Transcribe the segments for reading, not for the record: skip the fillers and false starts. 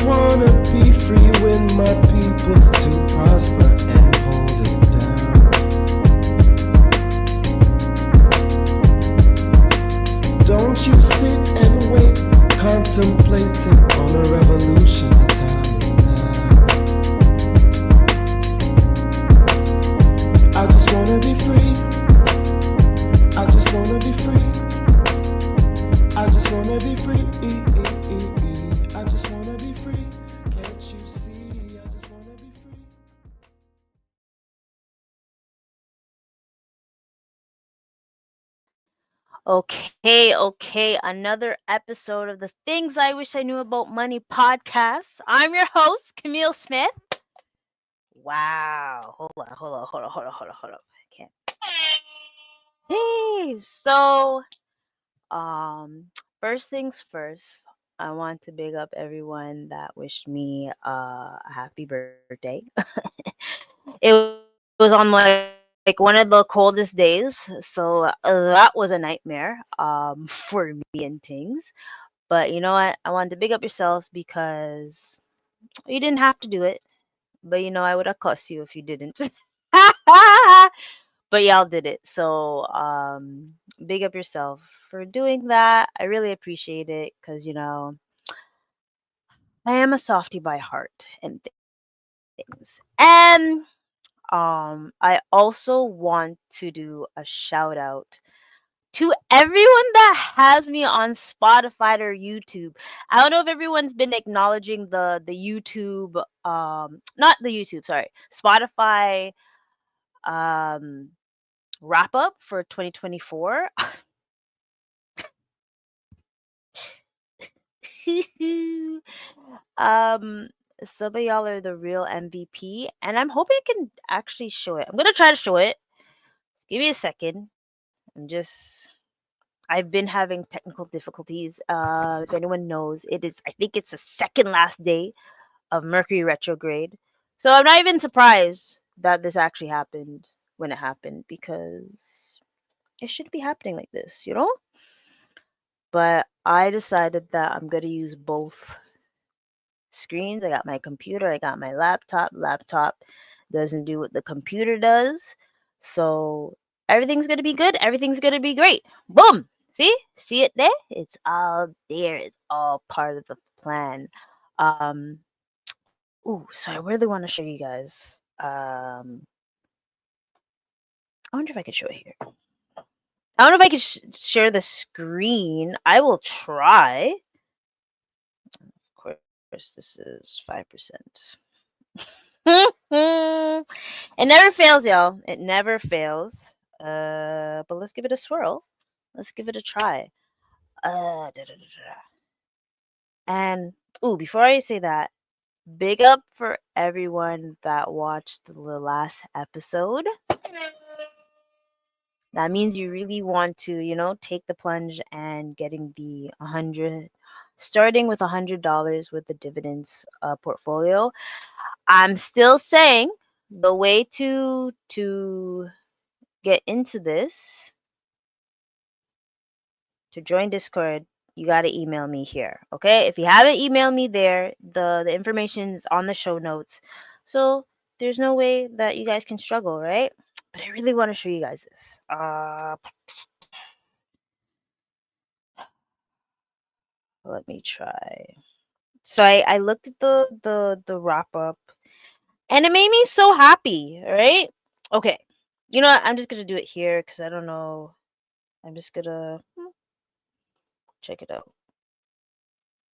wanna be free when my people to prosper and hold it down. Don't you sit and wait, contemplating on a revolution. The time is now. I just wanna be free. I just wanna be free. I just wanna be free. I just wanna be free. Can't you see? I just wanna be free. Okay. Another episode of the Things I Wish I Knew About Money podcast. I'm your host, Camille Smith. Wow. Hold on. I can't. Hey, um, first things first, I want to big up everyone that wished me a happy birthday. It was on like one of the coldest days, so that was a nightmare for me and things. But you know what? I wanted to big up yourselves because you didn't have to do it. But you know, I would have cussed you if you didn't. But y'all did it. So big up yourself for doing that. I really appreciate it because you know I am a softie by heart and things. And I also want to do a shout out to everyone that has me on Spotify or YouTube. I don't know if everyone's been acknowledging the YouTube not the YouTube, sorry. Spotify um wrap up for 2024. um some of y'all are the real MVP and I'm hoping I can actually show it. I'm going to try to show it. Just give me a second. I've been having technical difficulties. If anyone knows, I think it's the second last day of Mercury retrograde. So I'm not even surprised that this actually happened when it happened because it should be happening like this, you know? But I decided that I'm going to use both screens. I got my computer, I got my laptop. Laptop doesn't do what the computer does. So everything's going to be good. Everything's going to be great. Boom. See it there? It's all there. It's all part of the plan. Um, so I really want to show you guys. I wonder if I could show it here. I don't know if I could share the screen. I will try. Of course, this is 5%. It never fails, y'all. It never fails. But let's give it a swirl. Let's give it a try. And before I say that, big up for everyone that watched the last episode. That means you really want to, take the plunge and getting the 100, starting with $100 with the dividends portfolio. I'm still saying the way to get into this, to join Discord, you got to email me here. Okay? If you haven't emailed me there, the information is on the show notes. So there's no way that you guys can struggle, right? But I really want to show you guys this. Let me try. So I looked at the wrap up and it made me so happy, right? Okay. You know what? I'm just gonna do it here because I don't know. I'm just gonna check it out.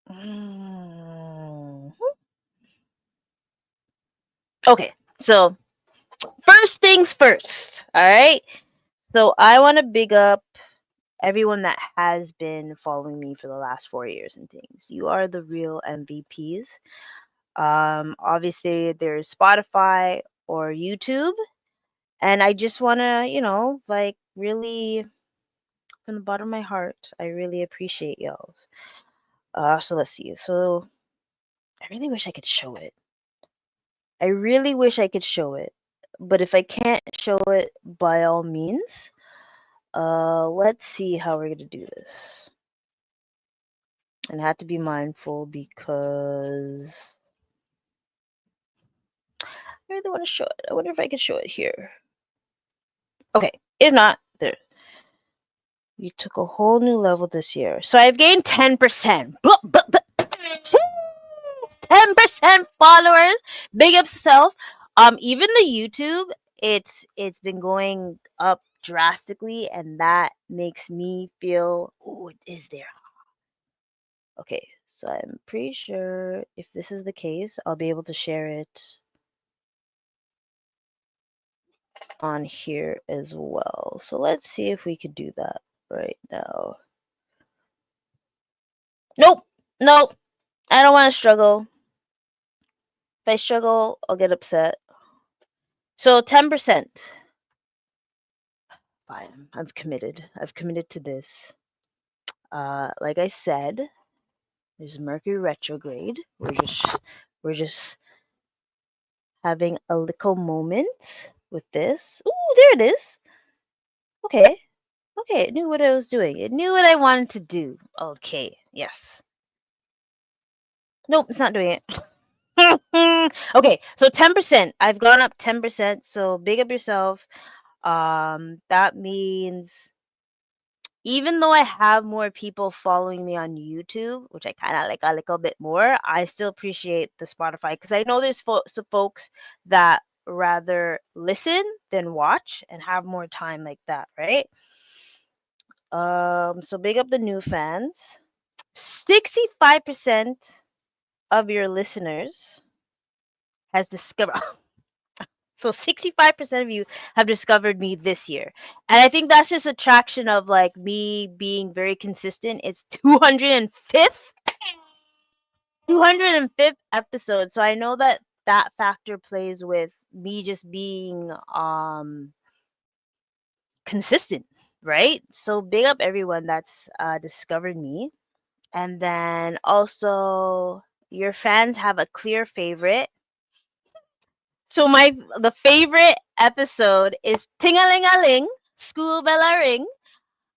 Mhm. Okay, so first things first, all right? So I want to big up everyone that has been following me for the last 4 years and things. You are the real MVPs. Obviously, there's Spotify or YouTube, and I just want to, like really from the bottom of my heart, I really appreciate y'all. So let's see. So I really wish I could show it. I really wish I could show it. But if I can't show it, by all means, let's see how we're gonna do this. and had to be mindful because I really want to show it. I wonder if I can show it here. Okay, if not, there. You took a whole new level this year. So I've gained 10%. 10% followers. Big up self. Even the YouTube, it's been going up drastically, and that makes me feel, oh, it is there. Okay, so I'm pretty sure if this is the case, I'll be able to share it on here as well. So let's see if we could do that right now. Nope, nope. I don't want to struggle. If I struggle, I'll get upset. So 10%. Fine. I've committed. I've committed to this. Like I said, there's Mercury retrograde. We're just having a little moment with this. Ooh, there it is. Okay. Okay, it knew what I was doing. It knew what I wanted to do. Okay, yes. Nope, it's not doing it. Okay, so 10%. I've gone up 10%. So big up yourself. That means even though I have more people following me on YouTube, which I kind of like a little bit more, I still appreciate the Spotify because I know there's some folks that rather listen than watch and have more time like that, right? So big up the new fans. 65% of your listeners has discovered. So 65% of you have discovered me this year. And I think that's just a traction of like me being very consistent. It's 205th 205th episode. So I know that that factor plays with me just being consistent, right? So big up everyone that's discovered me. And then also your fans have a clear favorite. So the favorite episode is Ting-a-ling-a-ling, School Bell a Ring.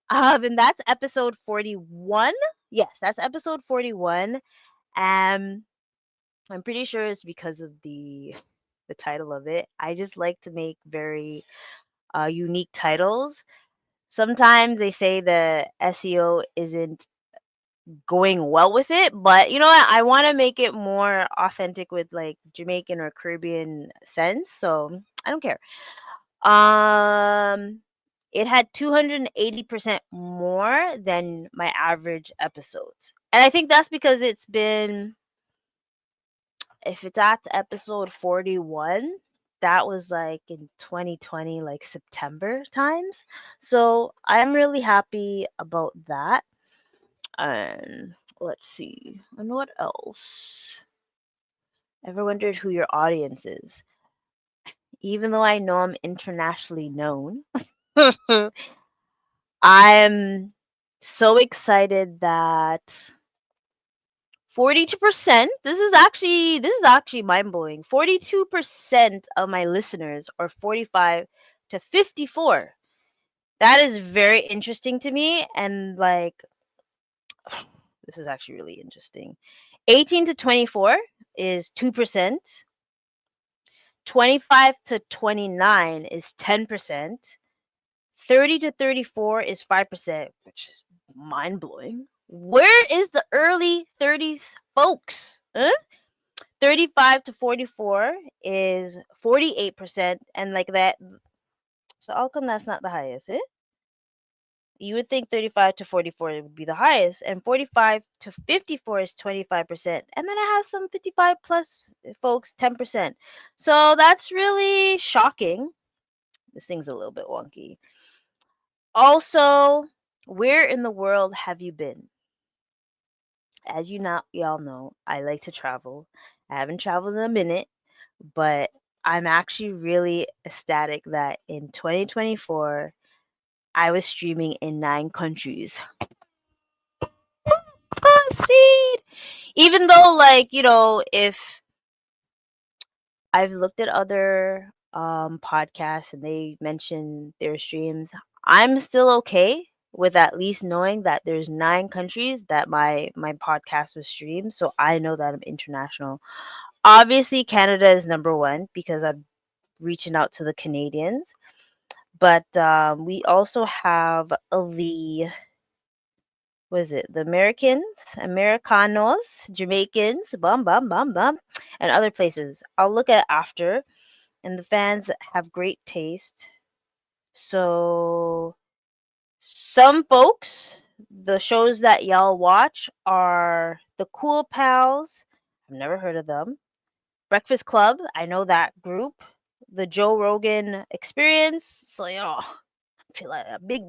And that's episode 41. Yes, that's episode 41. Um, I'm pretty sure it's because of the title of it. I just like to make very unique titles. Sometimes they say the SEO isn't going well with it, but you know what? I want to make it more authentic with like Jamaican or Caribbean sense, so I don't care. Um, it had 280% more than my average episodes. And I think that's because it's been, if it's at episode 41, that was like in 2020, like September times. So I'm really happy about that. And let's see. And what else? Ever wondered who your audience is? Even though I know I'm internationally known, I'm so excited that 42%, this is actually mind-blowing. 42% of my listeners are 45 to 54. That is very interesting to me, and like this is actually really interesting. 18 to 24 is 2%. 25 to 29 is 10%. 30 to 34 is 5%, which is mind blowing. Where is the early 30s folks? Huh? 35 to 44 is 48%, and like that. So, how come that's not the highest? Eh? You would think 35 to 44 would be the highest, and 45 to 54 is 25%. And then I have some 55 plus folks, 10%. So, that's really shocking. This thing's a little bit wonky. Also, where in the world have you been? As y'all know, I like to travel. I haven't traveled in a minute, but I'm actually really ecstatic that in 2024 I was streaming in 9 countries. See, even though like if I've looked at other podcasts and they mention their streams, I'm still okay with at least knowing that there's 9 countries that my podcast was streamed, so I know that I'm international. Obviously, Canada is number one because I'm reaching out to the Canadians, but we also have the what is it? The Americans, Americanos, Jamaicans, bum bum bum bum, and other places. I'll look at after, and the fans have great taste. So some folks, the shows that y'all watch are the Cool Pals. I've never heard of them. Breakfast Club, I know that group. The Joe Rogan Experience. So feel like a big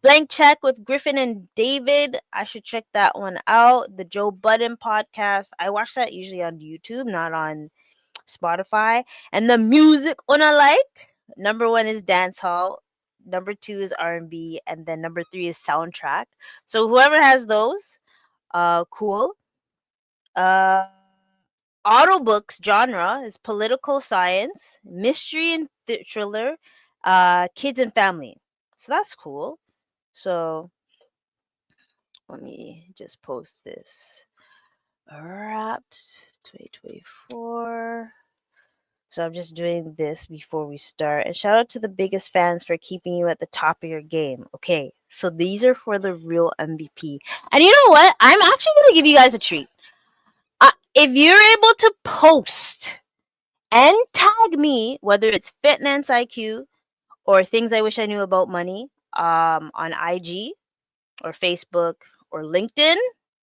blank check with Griffin and David. I should check that one out. The Joe Budden podcast. I watch that usually on YouTube, not on Spotify. And the music on I like. Number one is dancehall. Number two is R&B, and then number three is soundtrack. So whoever has those, cool. Uh, Audiobooks genre is political science, mystery and thriller, kids and family. So that's cool. So let me just post this. Wrapped 2024. So I'm just doing this before we start. And shout out to the biggest fans for keeping you at the top of your game. Okay, so these are for the real MVP. And you know what? I'm actually going to give you guys a treat. If you're able to post and tag me, whether it's Fitness IQ or things I wish I knew about money, on IG or Facebook or LinkedIn,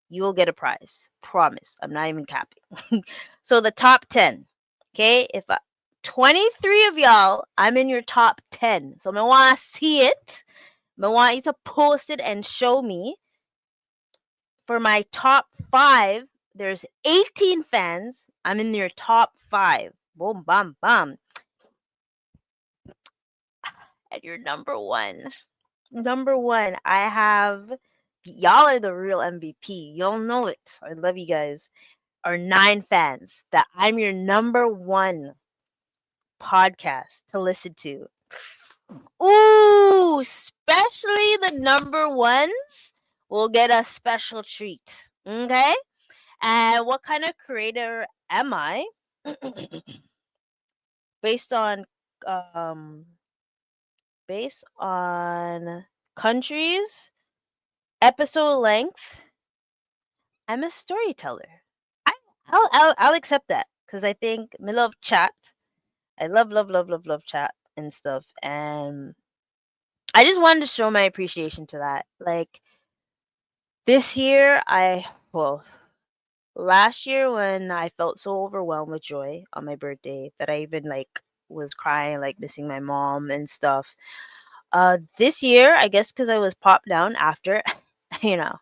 you will get a prize. Promise. I'm not even capping. So the top 10. Okay? If 23 of y'all, I'm in your top 10. So I want to see it. I want you to post it and show me. For my top 5, there's 18 fans. I'm in your top 5. Boom, bam, bam. And you're number 1. Number 1, I have y'all are the real MVP. Y'all know it. I love you guys. Are 9 fans that I'm your number 1 podcast to listen to. Ooh, especially the number ones will get a special treat. Okay? And what kind of creator am I? based on um based on countries, episode length, I'm a storyteller. I I'll accept that because I think I love chat. I love chat and stuff, and I just wanted to show my appreciation to that. Like this year, last year when I felt so overwhelmed with joy on my birthday that I even like was crying, like missing my mom and stuff. This year, I guess because I was popped down after, you know,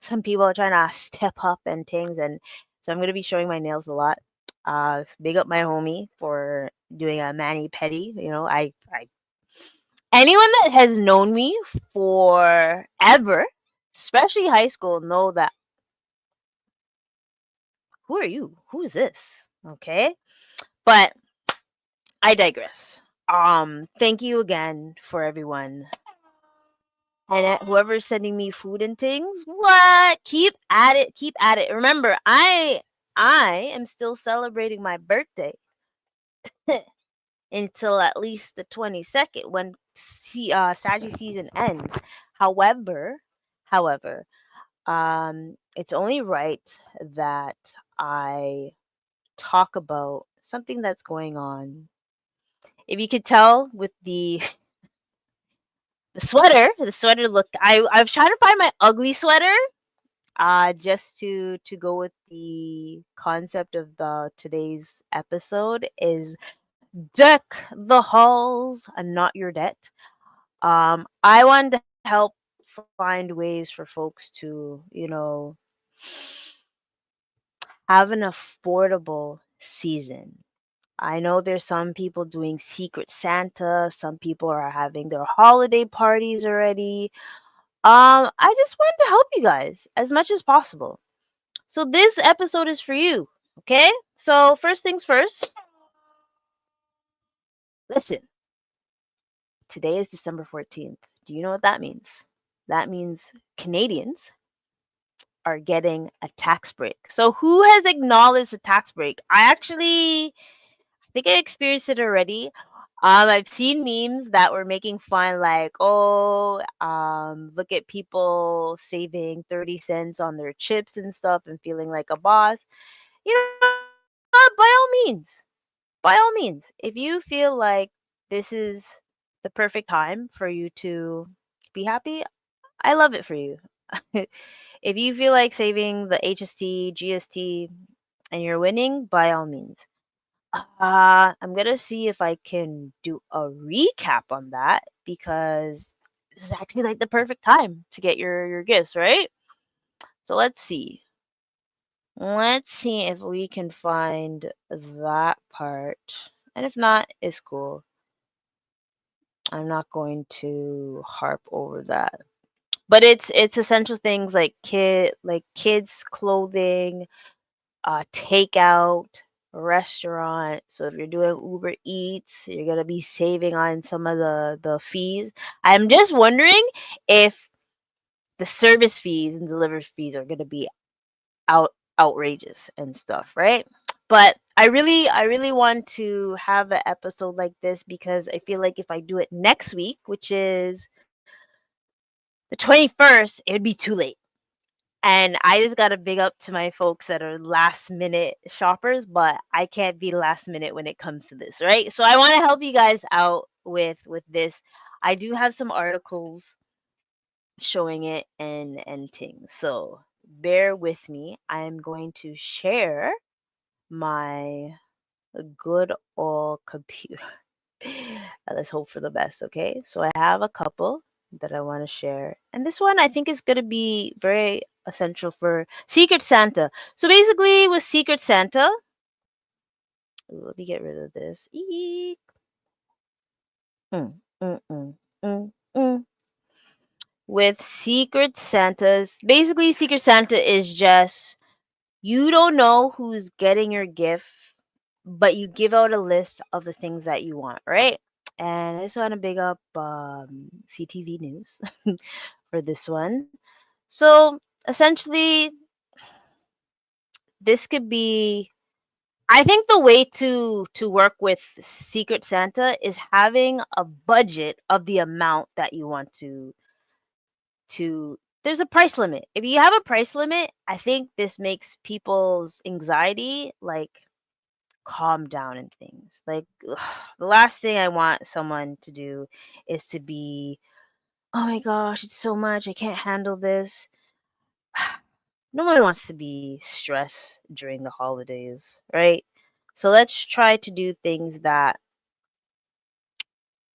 some people are trying to step up and things, and so I'm gonna be showing my nails a lot. Big up my homie for doing a mani pedi. I anyone that has known me forever, especially high school, know that who are you? Who is this? Okay, but I digress. Thank you again for everyone. And whoever's sending me food and things, what? Keep at it. Keep at it. Remember, I am still celebrating my birthday until at least the 22nd when Saggy season ends. However, however, it's only right that I talk about something that's going on. If you could tell with the sweater look, I was trying to find my ugly sweater, just to go with the concept of the today's episode is deck the halls and not your debt. I wanted to help find ways for folks to, have an affordable season. I know there's some people doing Secret Santa, some people are having their holiday parties already. I just wanted to help you guys as much as possible. So this episode is for you, okay? So first things first, listen. Today is December 14th. Do you know what that means? That means Canadians are getting a tax break. So who has acknowledged the tax break? I think I experienced it already. I've seen memes that were making fun, like, oh, look at people saving 30 cents on their chips and stuff and feeling like a boss. You know what? By all means, if you feel like this is the perfect time for you to be happy, I love it for you. If you feel like saving the HST, GST, and you're winning, by all means. I'm gonna see if I can do a recap on that because this is actually like the perfect time to get your gifts, right? So let's see. Let's see if we can find that part. And if not, it's cool. I'm not going to harp over that. But it's essential things like kids clothing, takeout, restaurant. So if you're doing Uber Eats, you're gonna be saving on some of the fees. I'm just wondering if the service fees and delivery fees are gonna be outrageous and stuff, right? But I really want to have an episode like this because I feel like if I do it next week, which is the 21st, it would be too late. And I just gotta big up to my folks that are last minute shoppers, but I can't be last minute when it comes to this, right? So I want to help you guys out with this. I do have some articles showing it and things. So bear with me. I am going to share my good old computer. Let's hope for the best, okay? So I have a couple that I want to share. And this one I think is going to be very essential for Secret Santa. So basically with Secret Santa, let me get rid of this. Eek. Mm, mm, mm, mm, mm. With Secret Santas, basically Secret Santa is just you don't know who's getting your gift, but you give out a list of the things that you want, right? And I just want to big up CTV News for this one. So essentially, this could be. I think the way to work with Secret Santa is having a budget of the amount that you want to. There's a price limit. If you have a price limit, I think this makes people's anxiety like calm down and things. Like the last thing I want someone to do is to be, oh my gosh, it's so much. I can't handle this. No one wants to be stressed during the holidays, right? So let's try to do things that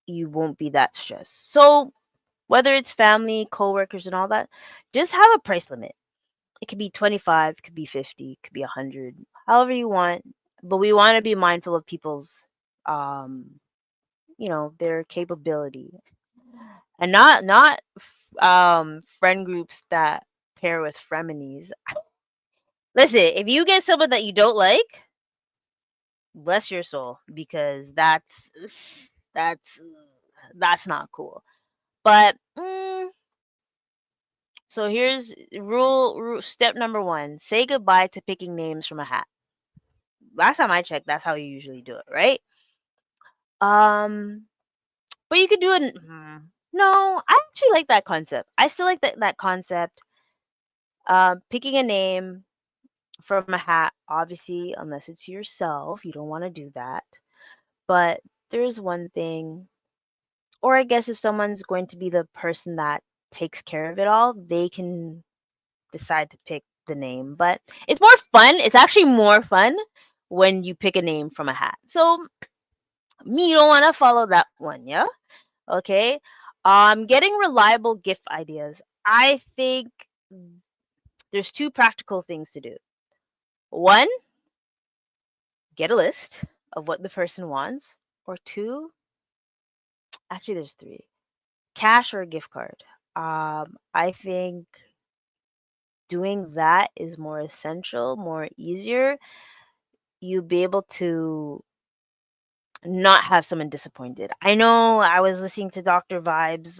you won't be that stressed. So whether it's family, coworkers, and all that, just have a price limit. It could be 25, could be 50, could be 100, however you want. But we want to be mindful of people's um their capability and not friend groups that pair with frenemies. Listen, if you get someone that you don't like, bless your soul because that's that's not cool. But so here's step number 1: say goodbye to picking names from a hat. Last time I checked, that's how you usually do it, right? um but you could do it. No, I actually like that concept. I still like that concept. Picking a name from a hat, obviously, unless it's yourself, you don't want to do that. But there's one thing, or I guess if someone's going to be the person that takes care of it all, they can decide to pick the name. But it's more fun. It's actually more fun when you pick a name from a hat. So me, you don't want to follow that one, yeah? Okay. Getting reliable gift ideas. I think there's two practical things to do. One, get a list of what the person wants. Or two, actually, there's three: cash or a gift card. I think doing that is more essential, more easier. You'll be able to not have someone disappointed. I know I was listening to Dr. Vibes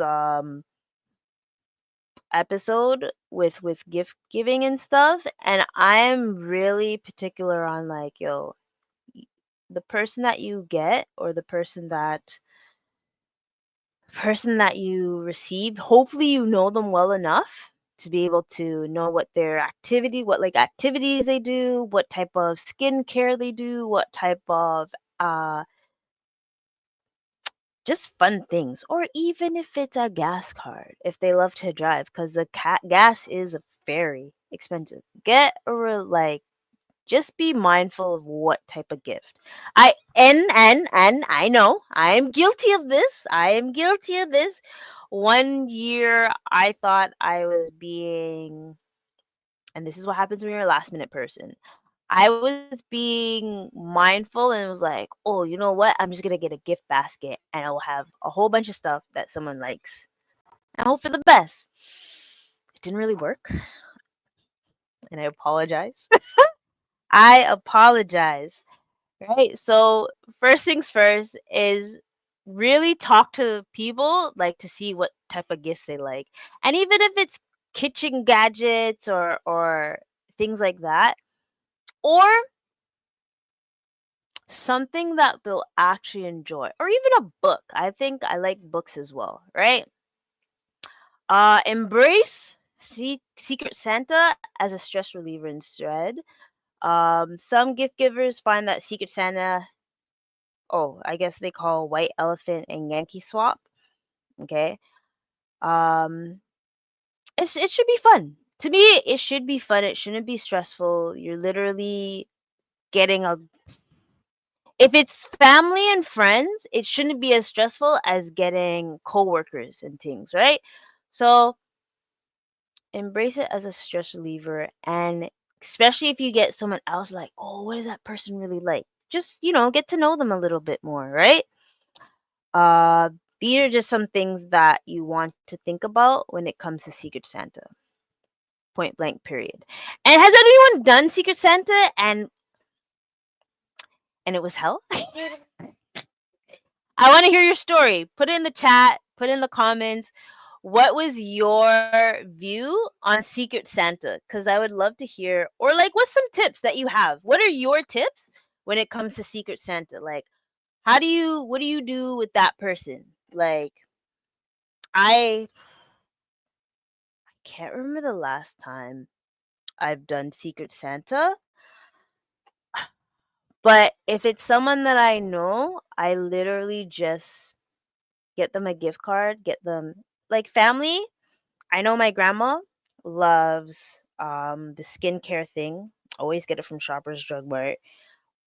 episode with gift giving and stuff, and I'm really particular on like, yo, the person that you get, or the person that you receive, hopefully you know them well enough to be able to know what like activities they do, what type of skincare they do, what type of uh just fun things, or even if it's a gas card, if they love to drive, because the gas is very expensive. Like, just be mindful of what type of gift. And I know I'm guilty of this. I am guilty of this. One year I thought I was being, and this is what happens when you're a last minute person. I was being mindful and was like, oh, you know what? I'm just gonna get a gift basket and I'll have a whole bunch of stuff that someone likes. I hope for the best. It didn't really work, and I apologize. I apologize. Right? So, first things first is really talk to people, like, to see what type of gifts they like. And even if it's kitchen gadgets or things like that, or something that they'll actually enjoy, or even a book. I think I like books as well, right? Embrace Secret Santa as a stress reliever instead. Some gift givers find that Secret Santa, oh, I guess they call White Elephant and Yankee Swap. Okay. Um, it should be fun. To me, it should be fun. It shouldn't be stressful. You're literally getting a. If it's family and friends, it shouldn't be as stressful as getting coworkers and things, right? So embrace it as a stress reliever, and especially if you get someone else like, oh, what does that person really like? Just, get to know them a little bit more, right? Uh, these are just some things that you want to think about when it comes to Secret Santa. Point blank, period. And has anyone done Secret Santa and it was hell? I want to hear your story. Put it in the chat, put it in the comments. What was your view on Secret Santa? Because I would love to hear, or like, what's some tips that you have? What are your tips when it comes to Secret Santa? Like, what do you do with that person? Like, I can't remember the last time I've done Secret Santa, but if it's someone that I know, I literally just get them a gift card, get them, like, family. I know my grandma loves the skincare thing. Always get it from Shoppers Drug Mart.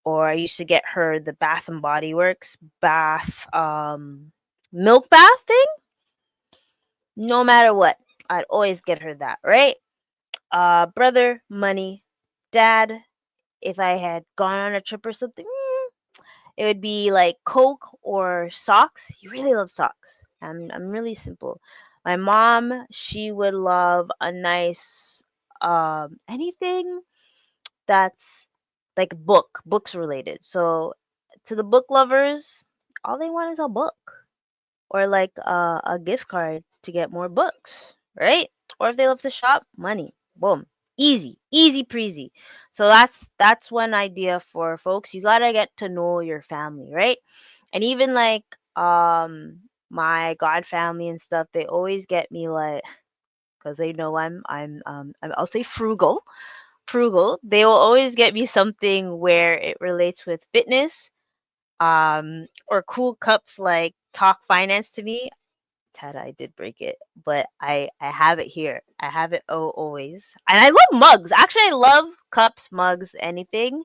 Or I used to get her the Bath and Body Works milk bath thing. No matter what, I'd always get her that, right? Brother, money. Dad, if I had gone on a trip or something, it would be like Coke or socks. He really loves socks. I'm really simple. My mom, she would love a nice anything that's like books related. So to the book lovers, all they want is a book, or like a gift card to get more books, right? Or if they love to shop, money. Boom. Easy, easy breezy. So that's one idea for folks. You gotta get to know your family, right? And even like my god family and stuff, they always get me like, because they know I'll say frugal. They will always get me something where it relates with fitness, or cool cups like talk finance to me. Ted, I did break it, but I have it here. I have it, always. And I love mugs. Actually, I love cups, mugs, anything.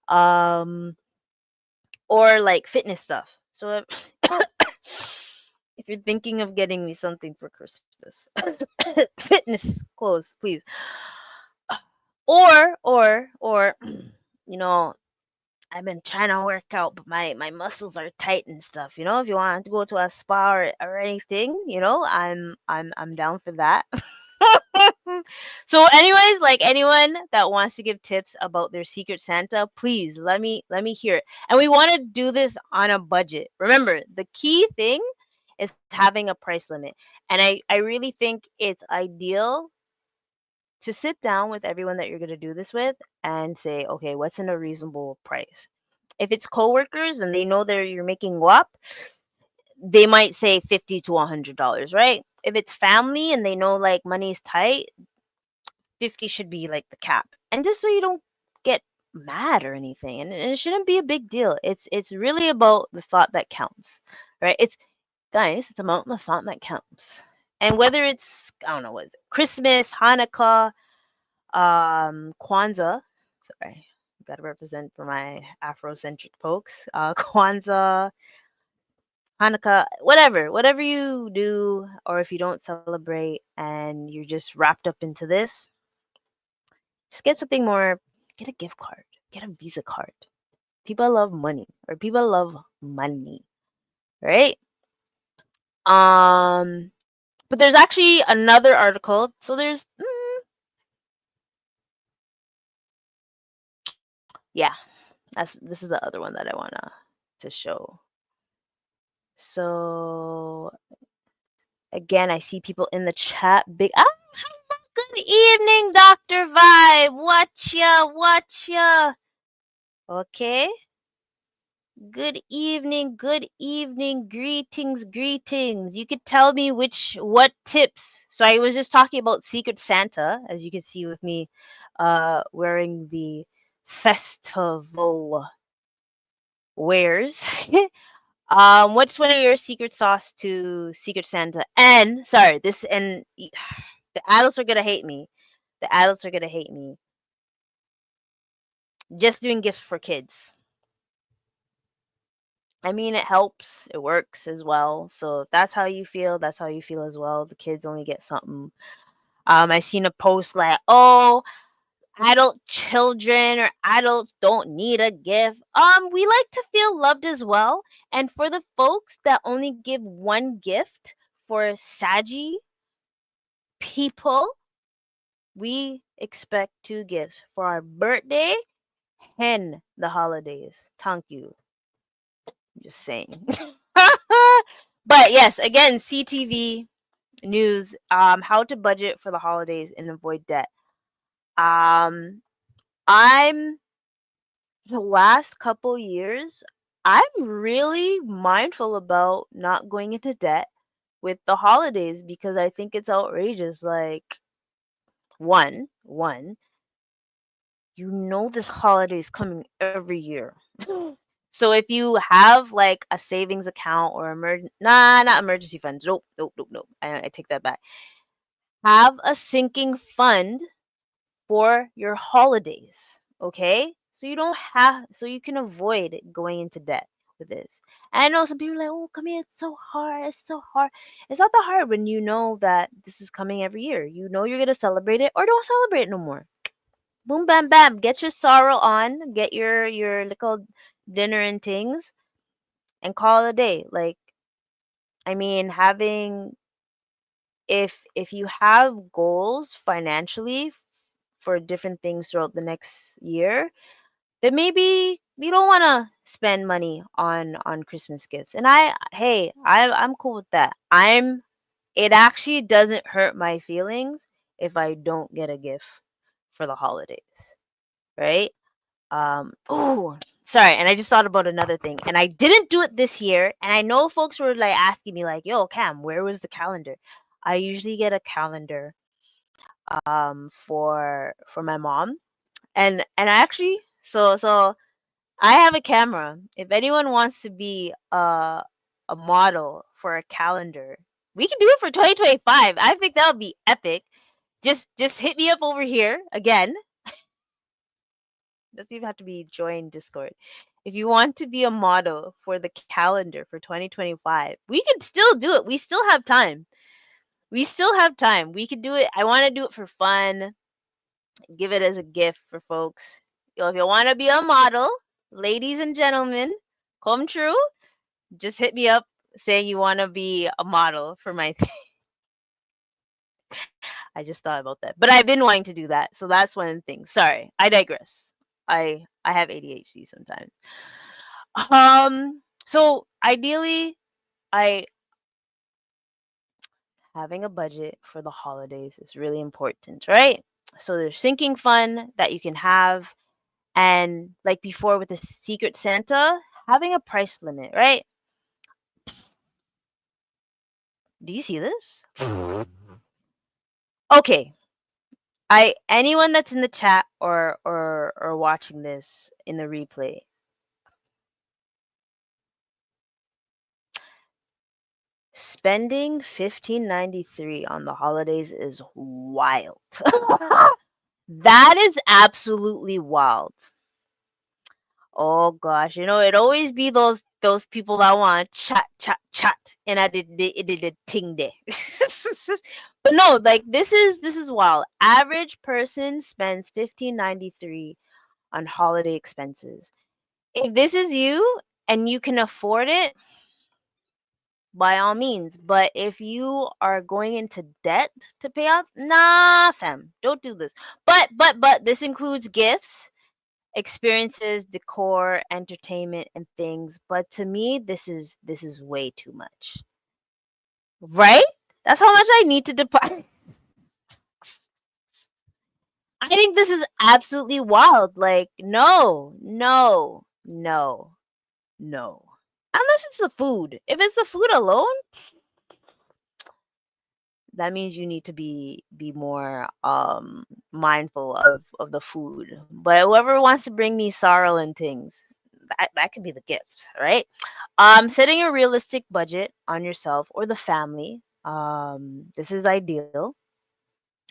Um or like fitness stuff. So if you're thinking of getting me something for Christmas, fitness clothes, please. Or you know, I've been trying to work out, but my muscles are tight and stuff. If you want to go to a spa or anything, I'm down for that. So, anyways, like anyone that wants to give tips about their Secret Santa, please let me hear it. And we want to do this on a budget. Remember, the key thing is having a price limit. And I really think it's ideal to sit down with everyone that you're going to do this with and say, okay, what's in a reasonable price? If it's coworkers and they know that you're making WAP, they might say 50 to $100, right? If it's family and they know like money is tight, 50 should be like the cap. And just so you don't get mad or anything, and it shouldn't be a big deal. It's really about the thought that counts, right? It's guys, it's about the thought that counts. And whether it's I don't know what is it, Christmas, Hanukkah, Kwanzaa. Sorry, got to represent for my Afrocentric folks. Kwanzaa, Hanukkah, whatever you do, or if you don't celebrate and you're just wrapped up into this, just get something more. Get a gift card. Get a Visa card. People love money, or people love money, right? Um, but there's actually another article. So there's, yeah, this is the other one that I wanna to show. So again, I see people in the chat. Big good evening, Dr. Vibe. Watch ya. Okay. Good evening, greetings. You could tell me what tips. So I was just talking about Secret Santa, as you can see with me wearing the festival wares. What's one of your secret sauce to Secret Santa? And sorry, the adults are gonna hate me. The adults are gonna hate me. Just doing gifts for kids. I mean, it helps. It works as well. So if that's how you feel, that's how you feel as well. The kids only get something. I seen a post like, "Oh, adult children or adults don't need a gift." We like to feel loved as well. And for the folks that only give one gift for saggy people, we expect two gifts for our birthday and the holidays. Thank you. Just saying. But yes, again, CTV news, how to budget for the holidays and avoid debt. Um, I'm the last couple years, I'm really mindful about not going into debt with the holidays because I think it's outrageous. Like one, you know this holiday is coming every year. So if you have like a savings account or not emergency funds. Nope. I take that back. Have a sinking fund for your holidays, okay? So you can avoid going into debt with this. And I know some people are like, oh, come here, it's so hard, it's so hard. It's not that hard when you know that this is coming every year. You know you're gonna celebrate it or don't celebrate it no more. Boom, bam, bam. Get your sorrow on, get your little dinner and things, and call it a day. Like, I mean, having if you have goals financially for different things throughout the next year, then maybe you don't want to spend money on Christmas gifts. And I'm cool with that. It actually doesn't hurt my feelings if I don't get a gift for the holidays, right? Oh, sorry, and I just thought about another thing. And I didn't do it this year, and I know folks were like asking me like, "Yo, Cam, where was the calendar?" I usually get a calendar for my mom. And I actually so I have a camera. If anyone wants to be a model for a calendar, we can do it for 2025. I think that would be epic. Just hit me up over here again. Doesn't even have to be join Discord. If you want to be a model for the calendar for 2025, we can still do it. We still have time. We still have time. We could do it. I want to do it for fun. Give it as a gift for folks. Yo, if you want to be a model, ladies and gentlemen, come true. Just hit me up saying you want to be a model for my I just thought about that. But I've been wanting to do that. So that's one thing. Sorry, I digress. I have ADHD sometimes. So ideally, I having a budget for the holidays is really important, right? So there's sinking fund that you can have, and like before with the Secret Santa, having a price limit, right? Do you see this? Okay, I anyone that's in the chat or watching this in the replay, spending 15.93 on the holidays is wild. That is absolutely wild. Oh gosh, it always be those people that want chat chat chat and I did ting there. But no, like this is wild. Average person spends 15.93 on holiday expenses. If this is you and you can afford it, by all means. But if you are going into debt to pay off, nah, fam, don't do this. But this includes gifts, experiences, decor, entertainment, and things. But to me, this is way too much, right? That's how much I need to deposit. I think this is absolutely wild. Like, no, no, no, no. Unless it's the food. If it's the food alone, that means you need to be more mindful of the food. But whoever wants to bring me sorrow and things, that could be the gift, right? Setting a realistic budget on yourself or the family. This is ideal.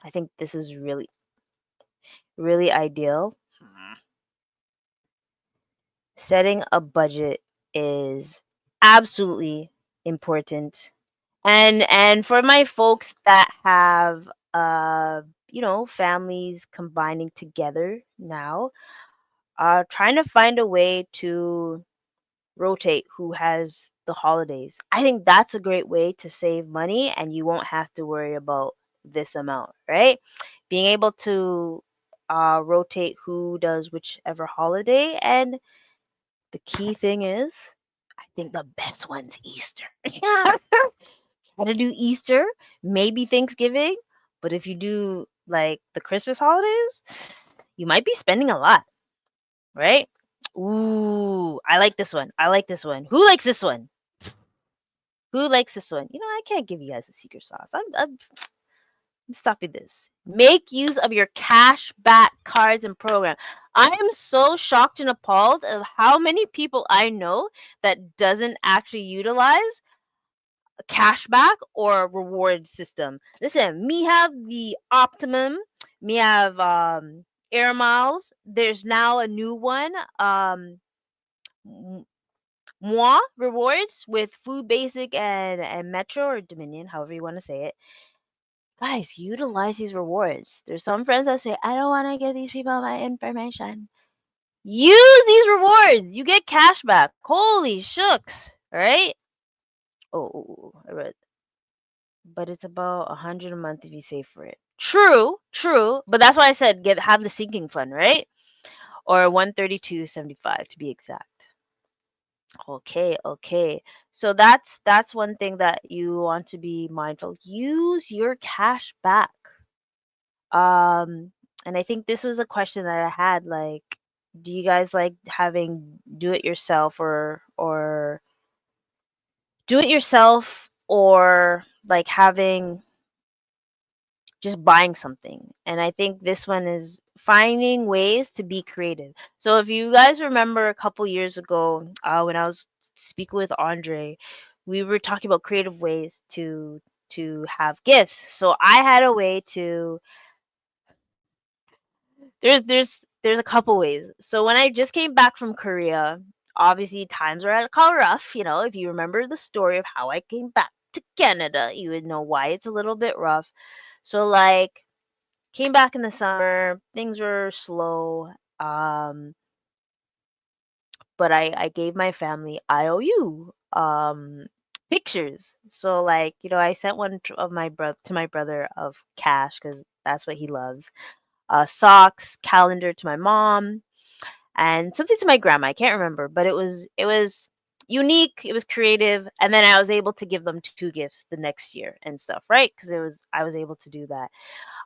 I think this is really ideal. Setting a budget is absolutely important. And for my folks that have families combining together now, trying to find a way to rotate who has the holidays. I think that's a great way to save money and you won't have to worry about this amount, right? Being able to rotate who does whichever holiday. And the key thing is, I think the best one's Easter. Try to do Easter, maybe Thanksgiving, but if you do like the Christmas holidays, you might be spending a lot, right? Ooh, I like this one. I like this one. Who likes this one? Who likes this one? I can't give you guys a secret sauce. I'm stopping this. Make use of your cash back cards and program. I am so shocked and appalled of how many people I know that doesn't actually utilize cashback or reward system. Listen, me have the optimum, me have air miles. There's now a new one, m- moi rewards with food basic and metro or dominion, however you want to say it. Guys, utilize these rewards. There's some friends that say, I don't want to give these people my information. Use these rewards. You get cash back. Holy shucks. All right. Oh, I read, but it's about 100 a month if you save for it. True, true. But that's why I said have the sinking fund, right? Or 132.75 to be exact. Okay, okay. So that's one thing that you want to be mindful. Use your cash back. Um, and I think this was a question that I had, like, do you guys like having do it yourself or do it yourself or like having just buying something. And I think this one is finding ways to be creative. So if you guys remember a couple years ago, when I was speaking with Andre, we were talking about creative ways to have gifts. So I had a way to there's a couple ways. So when I just came back from Korea, obviously times were kind of rough. If you remember the story of how I came back to Canada, you would know why it's a little bit rough. So like came back in the summer, things were slow. But I gave my family IOU. pictures. So like, I sent one of my brother to my brother of cash because that's what he loves. Socks, calendar to my mom, and something to my grandma. I can't remember, but it was unique. It was creative, and then I was able to give them two gifts the next year and stuff, right? Because it was I was able to do that.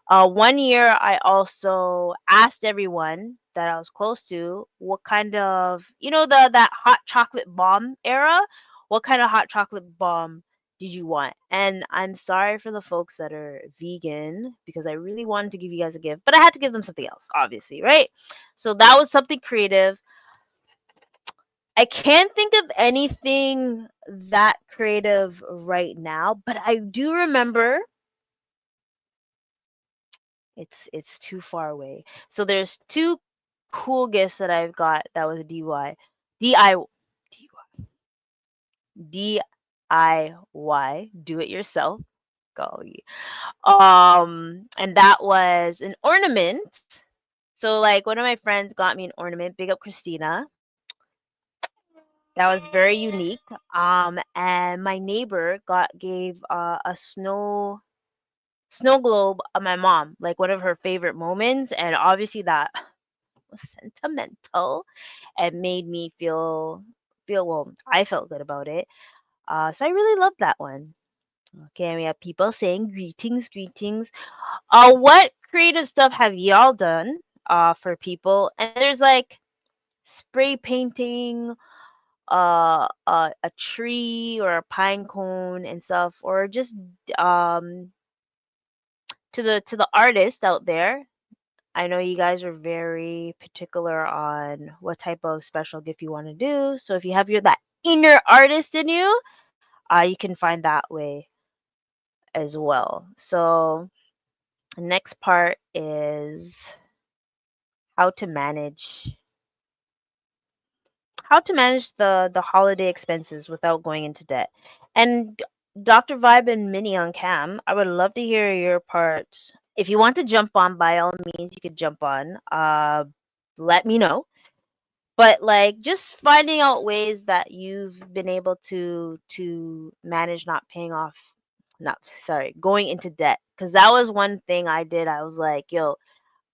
One year, I also asked everyone that I was close to what kind of, the that hot chocolate bomb era, what kind of hot chocolate bomb did you want? And I'm sorry for the folks that are vegan because I really wanted to give you guys a gift, but I had to give them something else, obviously, right? So that was something creative. I can't think of anything that creative right now, but I do remember it's too far away. So there's two cool gifts that I've got that was a DIY, do it yourself. Golly. And that was an ornament. So like one of my friends got me an ornament, big up Christina. That was very unique. And my neighbor gave a snow globe of my mom, like one of her favorite moments, and obviously that was sentimental and made me feel well. I felt good about it. So I really loved that one. Okay, we have people saying greetings, greetings. What creative stuff have y'all done for people? And there's like spray painting a tree or a pine cone and stuff, or just um to the artists out there. I know you guys are very particular on what type of special gift you want to do. So if you have your that inner artist in you, you can find that way as well. So the next part is how to manage the holiday expenses without going into debt. And Dr. Vibe and Minnie on Cam, I would love to hear your parts. If you want to jump on, by all means, you could jump on. Let me know. But like just finding out ways that you've been able to manage not paying off, not sorry, going into debt. Because that was one thing I did. I was like, yo,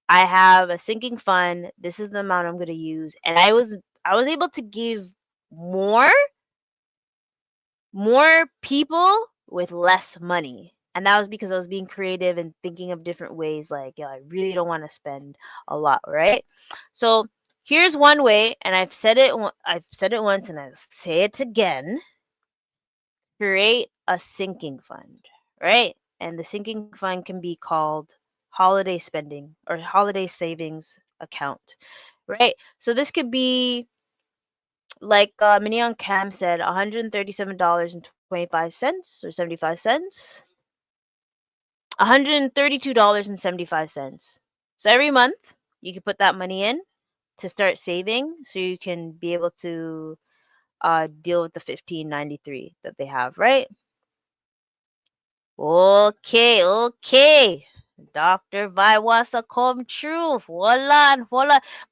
I have a sinking fund. This is the amount I'm gonna use, and I was able to give more more people with less money. And that was because I was being creative and thinking of different ways like, yeah, I really don't want to spend a lot, right? So here's one way, and I've said it once and I'll say it again. Create a sinking fund, right? And the sinking fund can be called holiday spending or holiday savings account, right? So this could be like Mini on Cam said, $137.25 or 75 cents, $132.75. So every month you can put that money in to start saving so you can be able to deal with the 1593 that they have, right? Okay, okay. Dr. Vaiwasa come true. Hold on.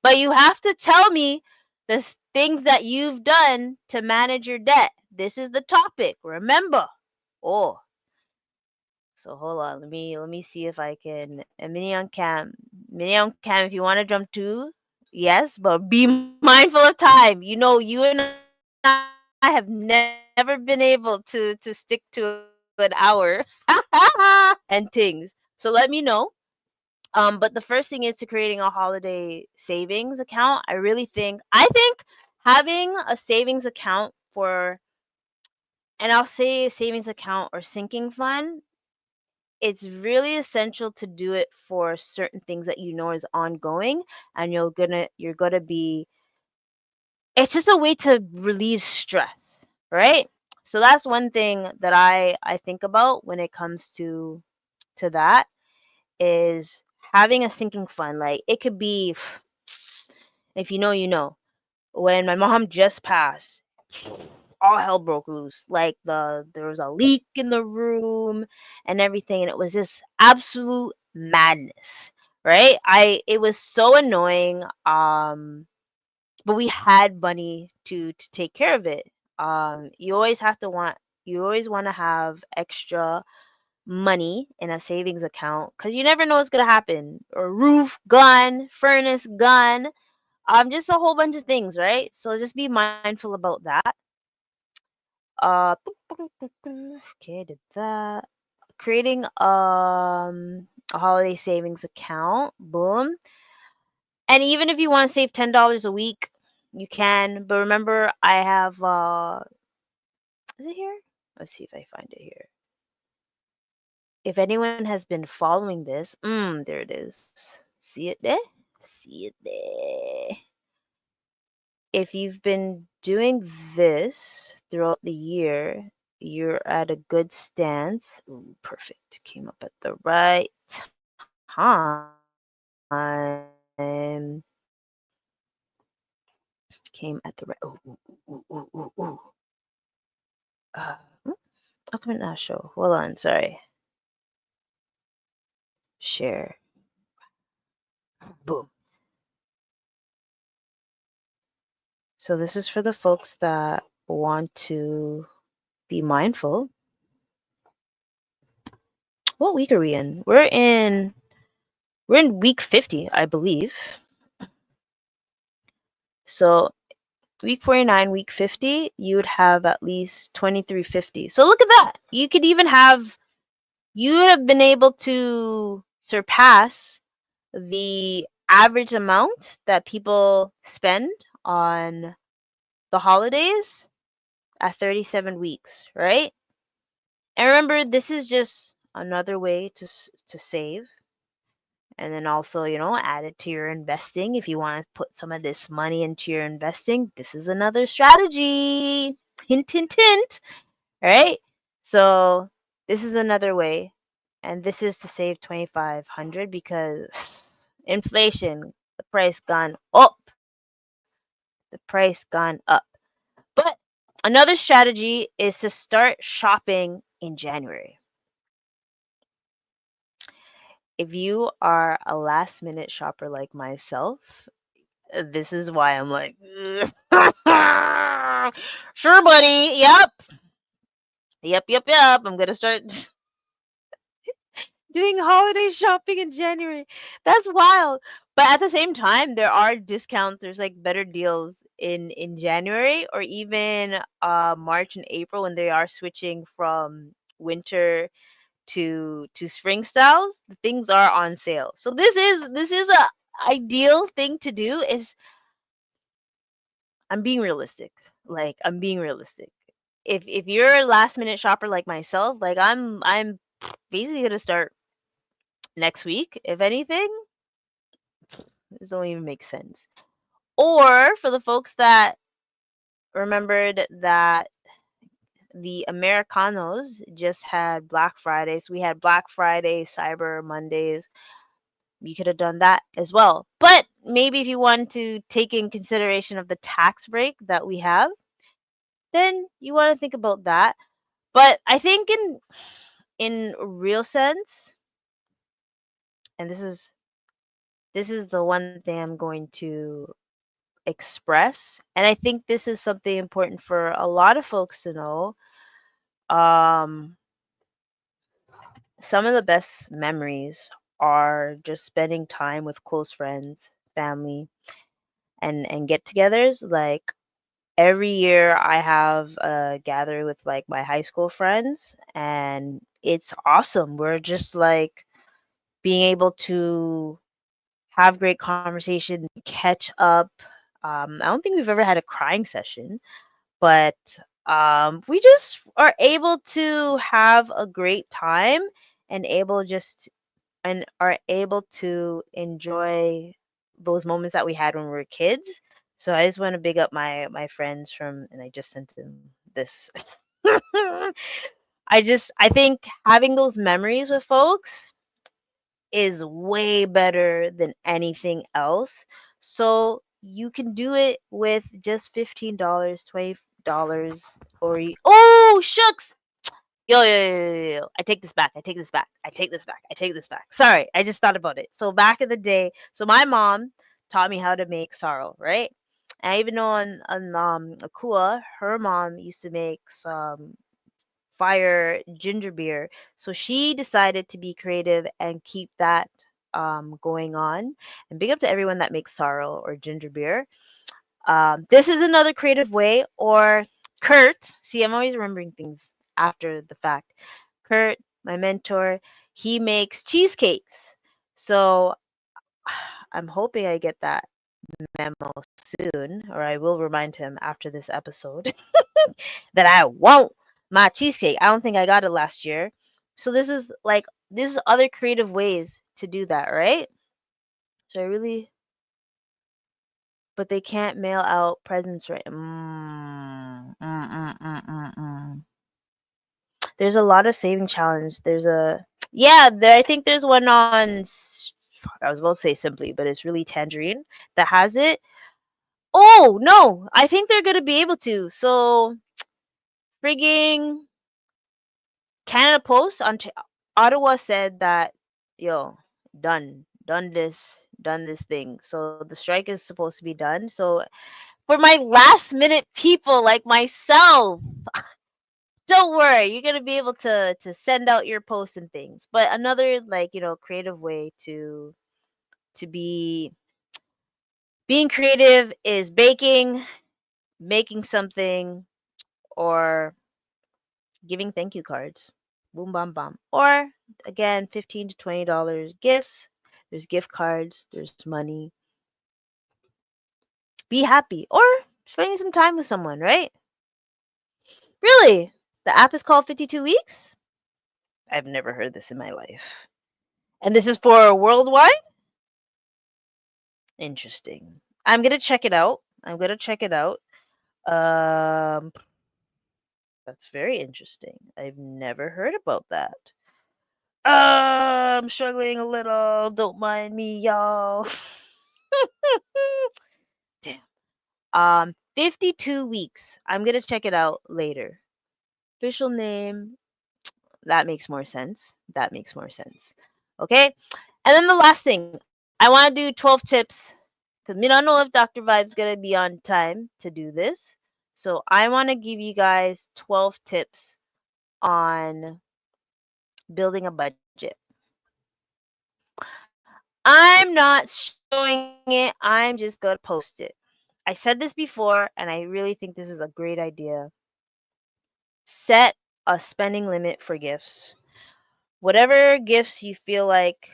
But you have to tell me the things that you've done to manage your debt. This is the topic. Remember. Oh, so hold on. Let me see if I can. And Mini on Cam. If you want to jump too, yes, but be mindful of time. You and I have never been able to stick to an hour and things. So let me know. But the first thing is to creating a holiday savings account. I think having a savings account for, and I'll say savings account or sinking fund, it's really essential to do it for certain things that you know is ongoing, and you're gonna be. It's just a way to relieve stress, right? So that's one thing that I think about when it comes to that is having a sinking fund. Like it could be, if you know, you know. When my mom just passed, all hell broke loose. Like there was a leak in the room and everything, and it was just absolute madness. Right? It was so annoying. But we had money to take care of it. You always have to want. You always want to have extra money in a savings account because you never know what's gonna happen. Or roof gone, furnace gone, just a whole bunch of things, right? So just be mindful about that. Okay, did that. Creating a holiday savings account. Boom. And even if you want to save $10 a week, you can. But remember, I have is it here? Let's see if I find it here. If anyone has been following this, there it is. See it there? See it there. If you've been doing this throughout the year, you're at a good stance. Ooh, perfect. Came up at the right time. Came at the right. Ooh. Uh, mm, how come it not show? Hold on, sorry. Share. Boom. So this is for the folks that want to be mindful. What week are we in? We're in week 50, I believe. So week 49, week 50, you would have at least 2350. So look at that. You would have been able to surpass the average amount that people spend on the holidays at 37 weeks, right? And remember, this is just another way to save. And then also, add it to your investing. If you want to put some of this money into your investing, this is another strategy. Hint, hint, hint. All right. So this is another way. And this is to save 2,500 because inflation, the price gone up. The price gone up. But another strategy is to start shopping in January. If you are a last minute shopper like myself, this is why I'm like, sure, buddy. Yep. Yep. I'm going to start doing holiday shopping in January. That's wild. But at the same time, there are discounts. There's like better deals in January or even March and April when they are switching from winter to spring styles. The things are on sale. So this is a ideal thing to do is I'm being realistic. Like I'm being realistic. If you're a last minute shopper like myself, like I'm basically gonna start next week. If anything, this don't even make sense. Or for the folks that remembered that the Americanos just had Black Friday. So we had Black Friday, Cyber Mondays. You could have done that as well. But maybe if you want to take in consideration of the tax break that we have, then you want to think about that. But I think in real sense, and this is the one thing I'm going to express, and I think this is something important for a lot of folks to know. Um, some of the best memories are just spending time with close friends, family, and get-togethers. Like every year, I have a gathering with like my high school friends, and it's awesome. We're just like being able to have great conversation, catch up. I don't think we've ever had a crying session, but we just are able to have a great time and are able to enjoy those moments that we had when we were kids. So I just want to big up my friends from, and I just sent them this. I think having those memories with folks is way better than anything else. So you can do it with just $15, $20, oh shucks. Yo. I take this back. I take this back. I take this back. I take this back. Sorry, I just thought about it. So back in the day, so my mom taught me how to make sorrel, right? And I even know on Akua, her mom used to make some. fire ginger beer. So she decided to be creative and keep that going on. And big up to everyone that makes sorrel or ginger beer. This is another creative way. Or Kurt, see, I'm always remembering things after the fact. Kurt, my mentor, he makes cheesecakes. So I'm hoping I get that memo soon, or I will remind him after this episode that I want my cheesecake. I don't think I got it last year. So this is other creative ways to do that, right? So I really, but they can't mail out presents, right? There's a lot of saving challenge. There's a yeah, there I think there's one on fuck, I was about to say Simply, but it's really Tangerine that has it. Oh no, I think they're gonna be able to. So frigging Canada Post on Ottawa said that yo done this thing. So the strike is supposed to be done. So for my last minute people like myself, don't worry, you're gonna be able to send out your posts and things. But another like creative way to be being creative is baking, making something, or giving thank you cards. Boom, bam, bam. Or again, $15 to $20 gifts. There's gift cards. There's money. Be happy, or spending some time with someone, right? Really, the app is called 52 Weeks. I've never heard this in my life, and this is for worldwide. Interesting. I'm gonna check it out. I'm gonna check it out. Um, that's very interesting. I've never heard about that. I'm struggling a little. Don't mind me, y'all. Damn. 52 weeks. I'm gonna check it out later. Official name. That makes more sense. That makes more sense. Okay. And then the last thing, I want to do 12 tips because me don't know if Dr. Vibe's gonna be on time to do this. So I want to give you guys 12 tips on building a budget. I'm not showing it. I'm just going to post it. I said this before, and I really think this is a great idea. Set a spending limit for gifts. Whatever gifts you feel like,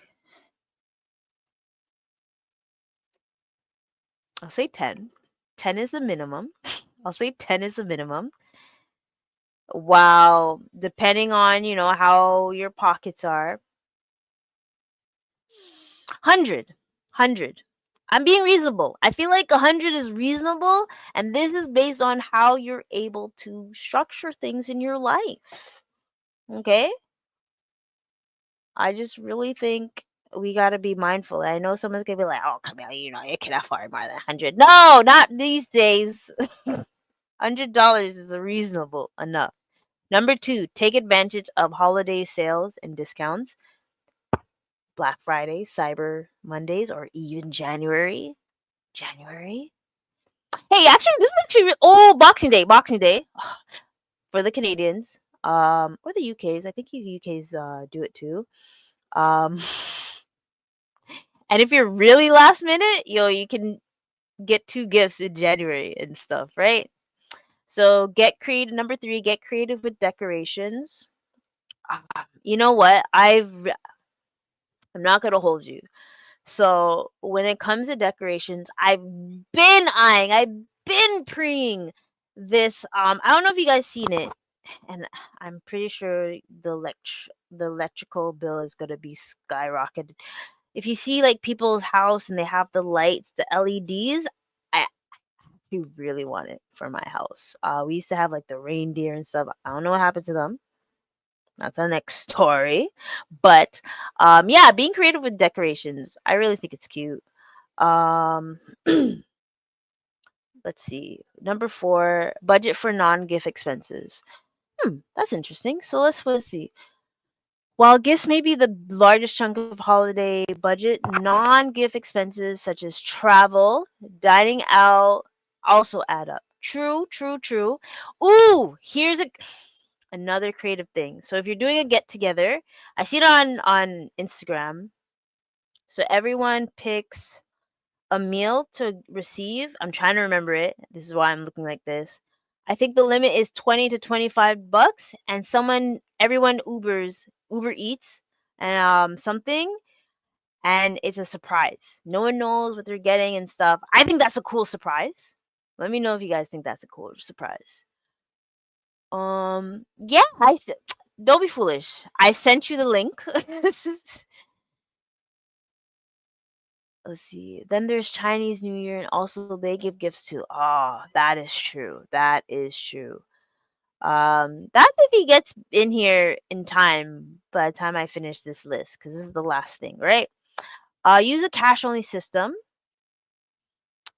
I'll say 10. 10 is the minimum. I'll say 10 is the minimum. While depending on, how your pockets are, 100. 100. I'm being reasonable. I feel like 100 is reasonable, and this is based on how you're able to structure things in your life. Okay? I just really think we got to be mindful. I know someone's going to be like, oh, come on, you can afford more than 100. No, not these days. $100 is reasonable enough. Number two, take advantage of holiday sales and discounts. Black Friday, Cyber Mondays, or even January. January? Hey, actually, this is actually Boxing Day. Boxing Day for the Canadians, or the UKs. I think you UKs do it too. Um, and if you're really last minute, you can get two gifts in January and stuff, right? So get creative. Number three, get creative with decorations. You know what? I'm not gonna hold you. So when it comes to decorations, I've been preying this. I don't know if you guys seen it, and I'm pretty sure the electrical bill is gonna be skyrocketed. If you see like people's house and they have the lights, the LEDs, I actually really want it for my house. We used to have like the reindeer and stuff. I don't know what happened to them. That's our next story. But yeah, being creative with decorations, I really think it's cute. Um, let's see. Number four, budget for non-gift expenses. That's interesting. So let's see. While gifts may be the largest chunk of holiday budget, non-gift expenses such as travel, dining out also add up. True, true, true. Ooh, here's a Another creative thing. So if you're doing a get together, I see it on Instagram. So everyone picks a meal to receive. I'm trying to remember it. This is why I'm looking like this. I think the limit is 20 to 25 bucks, and everyone Uber Eats and something, and it's a surprise. No one knows what they're getting and stuff. I think that's a cool surprise. Let me know if you guys think that's a cool surprise. Yeah, don't be foolish. I sent you the link. Let's see. Then there's Chinese New Year, and also they give gifts too. Oh, that is true. That is true. That's if he gets in here in time by the time I finish this list, because this is the last thing, right? Use a cash only system.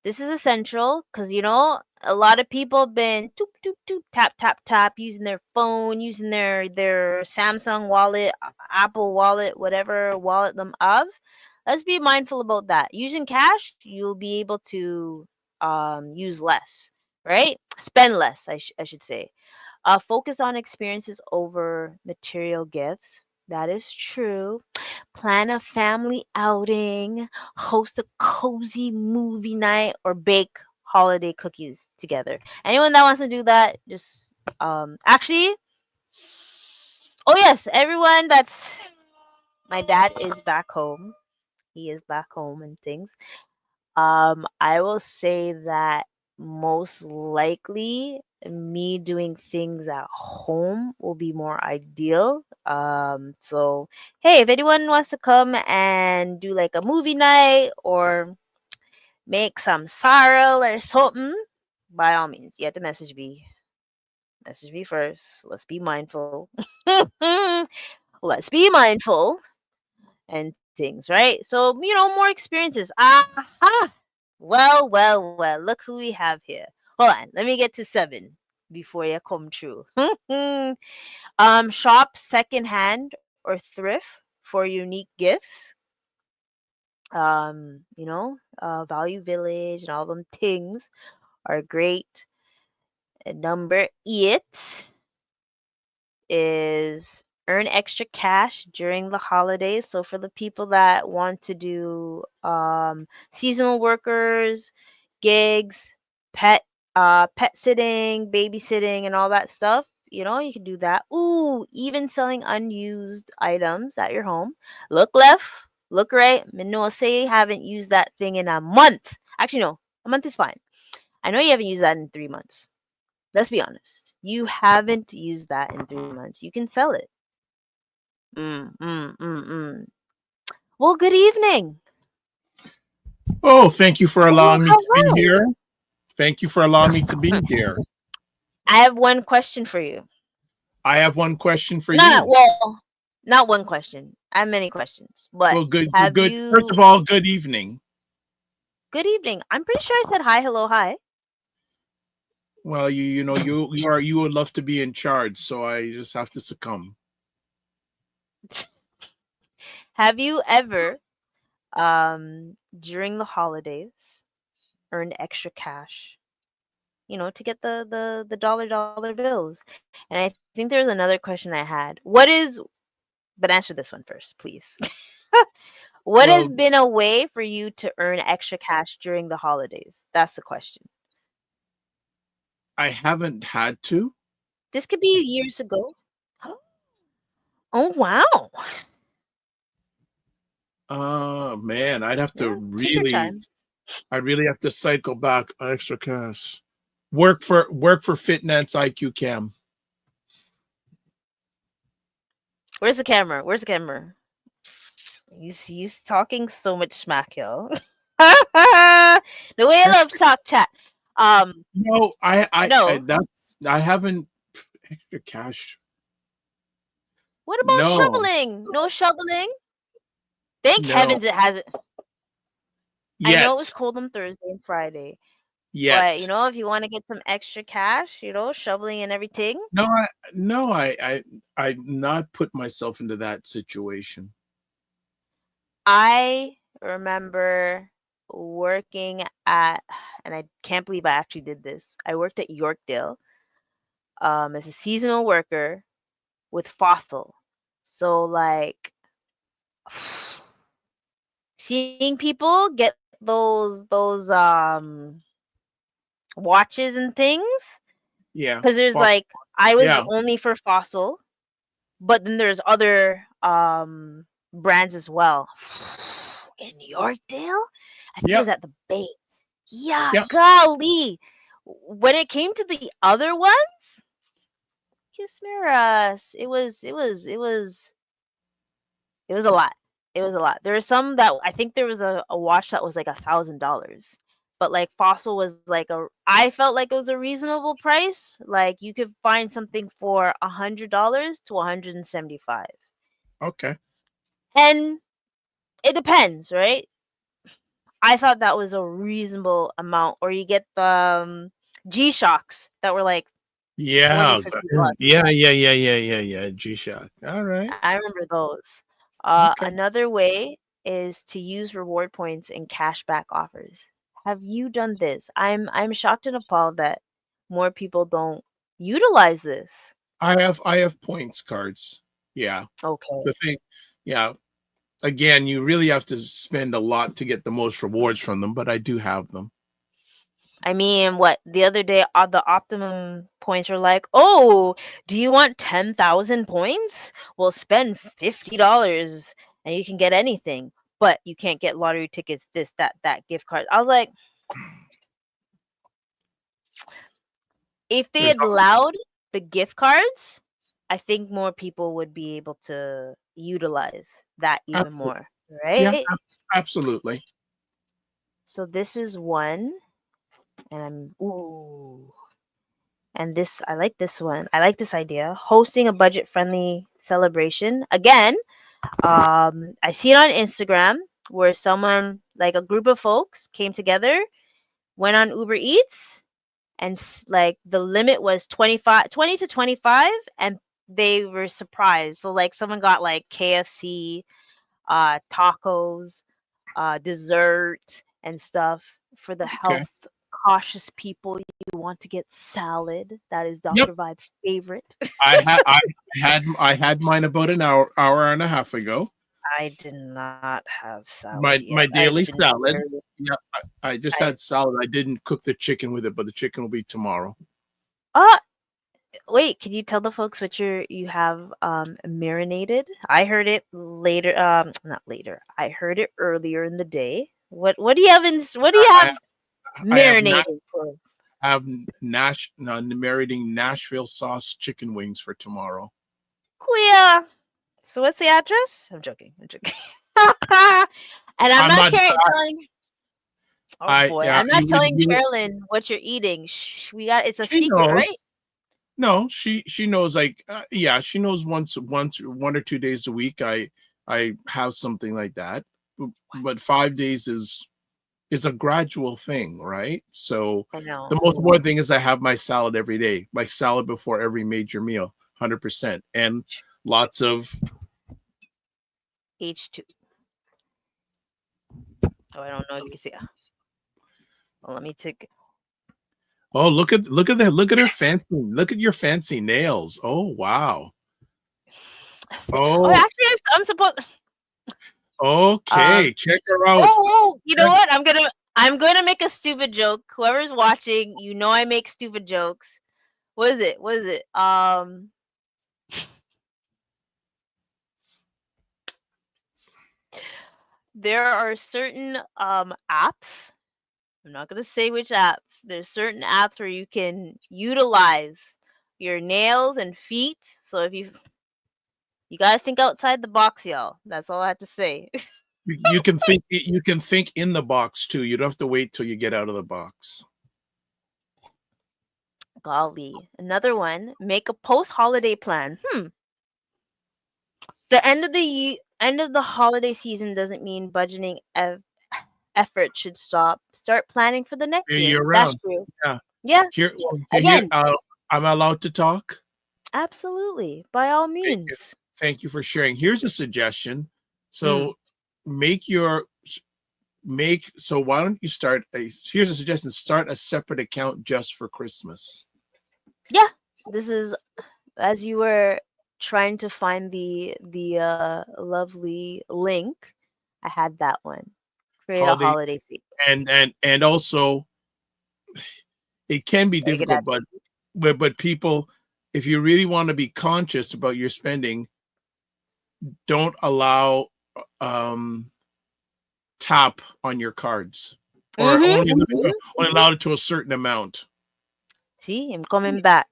This is essential because a lot of people have been toop toop toop tap tap tap using their phone, using their Samsung wallet, Apple wallet, whatever wallet them of. Let's be mindful about that. Using cash, you'll be able to use less, right? Spend less, I should say. Focus on experiences over material gifts. That is true. Plan a family outing, host a cozy movie night, or bake holiday cookies together. Anyone that wants to do that, just actually, oh yes, everyone that's my dad is back home. He is back home and things. I will say that most likely me doing things at home will be more ideal. So hey, if anyone wants to come and do like a movie night or make some sorrel or something, by all means, you have to message me. Message me first. Let's be mindful. Let's be mindful and things, right? So, more experiences. Aha! Well, well, well. Look who we have here. Hold on. Let me get to 7 before you come true. Shop secondhand or thrift for unique gifts. Value Village and all them things are great. And number 8 is earn extra cash during the holidays. So for the people that want to do seasonal workers, gigs, pet sitting, babysitting, and all that stuff, you can do that. Ooh, even selling unused items at your home. Look left, look right. No, say you haven't used that thing in a month. Actually, no, a month is fine. I know you haven't used that in 3 months. Let's be honest. You haven't used that in 3 months. You can sell it. Mm, mm, mm, mm. Well, good evening. Oh, thank you for Oh, allowing me to be hello. here. Thank you for allowing me to be here. I have one question for you. I have one question for Not you. well, not one question. I have many questions. But Well, good, have good. First you? of all, good evening. Good evening. I'm pretty sure I said hi, hello, hi. Well, you would love to be in charge, so I just have to succumb. Have you ever, during the holidays, earned extra cash? To get the dollar bills. And I think there's another question I had. But answer this one first, please. What has Well, been a way for you to earn extra cash during the holidays? That's the question. I haven't had to. This could be years ago. Oh, wow. Man, Yeah, take your time. I really have to cycle back extra cash. Work for Fitness IQ Cam. Where's the camera? Where's the camera? He's talking so much smack, yo. The way I love Extra. talk chat. Um, No, no. I haven't extra cash. What about No, shoveling? No shoveling? Thank no, heavens it hasn't. I know it was yet, cold on Thursday and Friday, but yet. if you want to get some extra cash, shoveling and everything, No, I not put myself into that situation. I remember working at, and I can't believe I actually did this. I worked at Yorkdale. as a seasonal worker with Fossil. So like seeing people get those watches and things, Yeah. because there's Fossil. like I was Yeah. only for Fossil, but then there's other brands as well. In Yorkdale, I think it was Yep. at the Bay. Yeah, Yep. golly. When it came to the other ones, kiss me Russ. It was a lot. It was a lot. There were some that I think there was a watch that was like $1,000. But like Fossil was like I felt like it was a reasonable price. Like you could find something for $100 to 175. Okay. And it depends, right? I thought that was a reasonable amount. Or you get the G-Shocks that were like 40, Yeah. 50 bucks. Yeah. G-Shock. All right. I remember those. Okay. Another way is to use reward points and cashback offers. Have you done this? I'm shocked and appalled that more people don't utilize this. I have points cards. Yeah. Okay. The thing. Yeah. Again, you really have to spend a lot to get the most rewards from them, but I do have them. I mean, what the other day, the optimum points are like, oh, do you want 10,000 points? Well, spend $50 and you can get anything, but you can't get lottery tickets, this, that gift card. I was like, if they There's had allowed the gift cards, I think more people would be able to utilize that even absolutely. more, Yeah, right? absolutely. So this is one, and and this I like this one. I like this idea. Hosting a budget-friendly celebration. Again, I see it on Instagram where someone like a group of folks came together, went on Uber Eats, and like the limit was 25, 20 to 25, and they were surprised. So like someone got like KFC, tacos, dessert and stuff. For the Okay. health cautious people, you want to get salad. That is Yep. Dr. Vibe's favorite. I had mine about an hour and a half ago. I did not have salad My yet. I've daily been salad. very Yeah, I just I had salad. I didn't cook the chicken with it, but the chicken will be tomorrow. uh wait, can you tell the folks what you have marinated? I heard it later, not later. I heard it earlier in the day. What do you have what do you I have I have not marinated for? have marinating Nashville sauce chicken wings for tomorrow. Queer. So what's the address? I'm joking. I'm joking. And I'm I'm not not. telling. Oh I boy, Yeah. I'm not telling Carolyn what you're eating. Shh, we got it's a She secret, right? knows. No, she knows. Like, yeah, she knows. Once 1 or 2 days a week, I have something like that. But 5 days is a gradual thing, right? So I the know. most important thing is I have my salad every day, like salad before every major meal, 100%, and lots of. H2. Oh, I don't know if you can see. Well, let me take. Oh, look at that! Look at her fancy. Look at your fancy nails. Oh, wow. Oh, Oh, actually, I'm supposed. Um. okay. Check her out. Oh, you know Check. what? I'm gonna make a stupid joke. Whoever's watching, you know I make stupid jokes. What is it? What is it? There are certain apps. I'm not gonna say which apps. There's certain apps where you can utilize your nails and feet. So if you gotta think outside the box, y'all. That's all I have to say. You can think in the box too. You don't have to wait till you get out of the box. Golly, another one. Make a post-holiday plan. The end of the holiday season doesn't mean budgeting effort should stop. Start planning for the next year. Year That's round. true. Yeah. Yeah. Here, Yeah. okay, here. Again, I'm allowed to talk. absolutely. By all Thank you. means. Thank you for sharing. Here's a suggestion. Mm. So make your make. So why don't you start a? Here's a suggestion. Start a separate account just for Christmas. Yeah. This is as you were trying to find the lovely link. I had that one. Create a Holiday, holiday seat. and also it can be Gotta get that. difficult, but people, if you really want to be conscious about your spending, don't allow um tap on your cards, or Mm-hmm. only allow it to a certain amount, See, I'm coming back.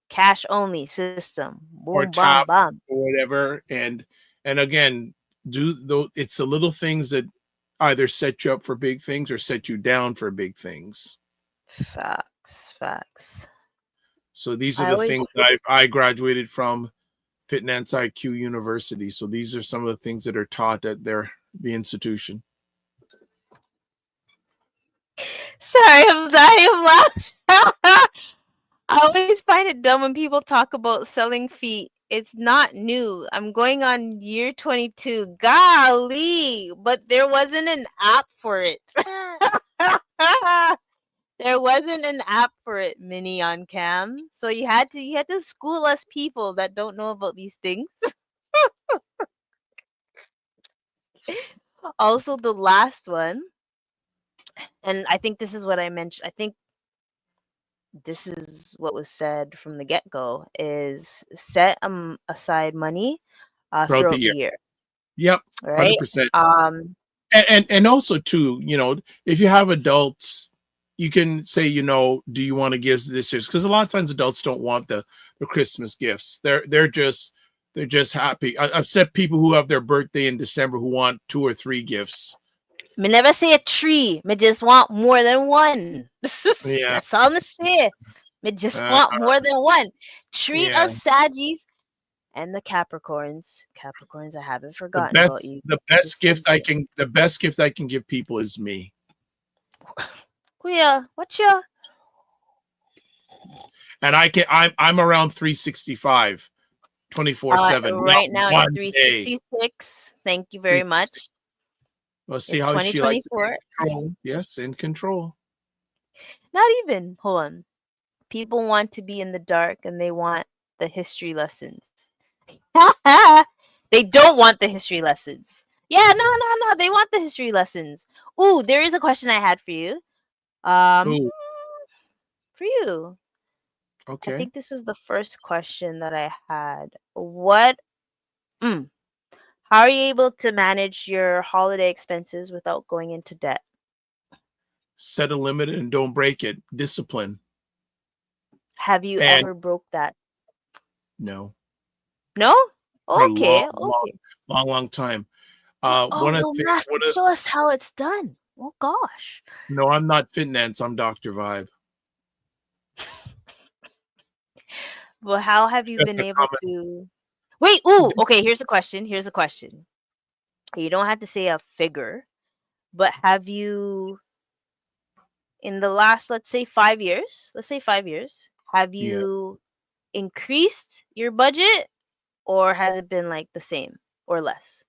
Cash only system. or Boom, bam, tap bam. or whatever. And again, do though it's the little things that either set you up for big things or set you down for big things. Facts, facts. So these are I the always things that I graduated from Finance IQ University. So these are some of the things that are taught at the institution. sorry, I'm dying of laughter. I always find it dumb when people talk about selling feet. It's not new. I'm going on year 22. Golly, but there wasn't an app for it. There wasn't an app for it, Mini on Cam. So you had to school us people that don't know about these things. Also, the last one, and I think this is what I mentioned. I think this is what was said from the get-go is set aside money Throughout the throughout the year. year, Yep, right? 100%. Um, And also too, if you have adults, you can say, do you want to give this year's? Because a lot of times adults don't want the Christmas gifts. They're just happy. I've said people who have their birthday in December who want two or three gifts. me never say a tree. Me just want more than one. Yeah, That's all me say. Me just uh, want more than one. Treat yeah. us Saggies and the Capricorns. Capricorns, I haven't The forgotten about best you. the You best just said gift I can the best gift I can give people is me. Kuya, what ya? And I'm around 365, 24/7, not Right now it's one day. 366. Thank you very 360. much. Well, see It's how she likes to be in 2024. control. Yes, in control. Not even. Hold on. People want to be in the dark and they want the history lessons. They don't want the history lessons. Yeah, no, no, no. They want the history lessons. Ooh, there is a question I had for you. Um, Ooh, for you. I okay. think this was the first question that I had. What? Mm, how are you able to manage your holiday expenses without going into debt? Set a limit and don't break it. Discipline. Have you And ever broke that? no, No? for a long, Okay, long, okay. long, long time. Oh, One of well, the Master, one of show us how it's done. Oh, gosh. no, I'm not finance. I'm Dr. Vibe. Well, how have you Just been a able comment. to? Wait, ooh, okay, here's a question. Here's a question. You don't have to say a figure, but have you, in the last, let's say 5 years, have Yeah. you increased your budget or has it been like the same or less?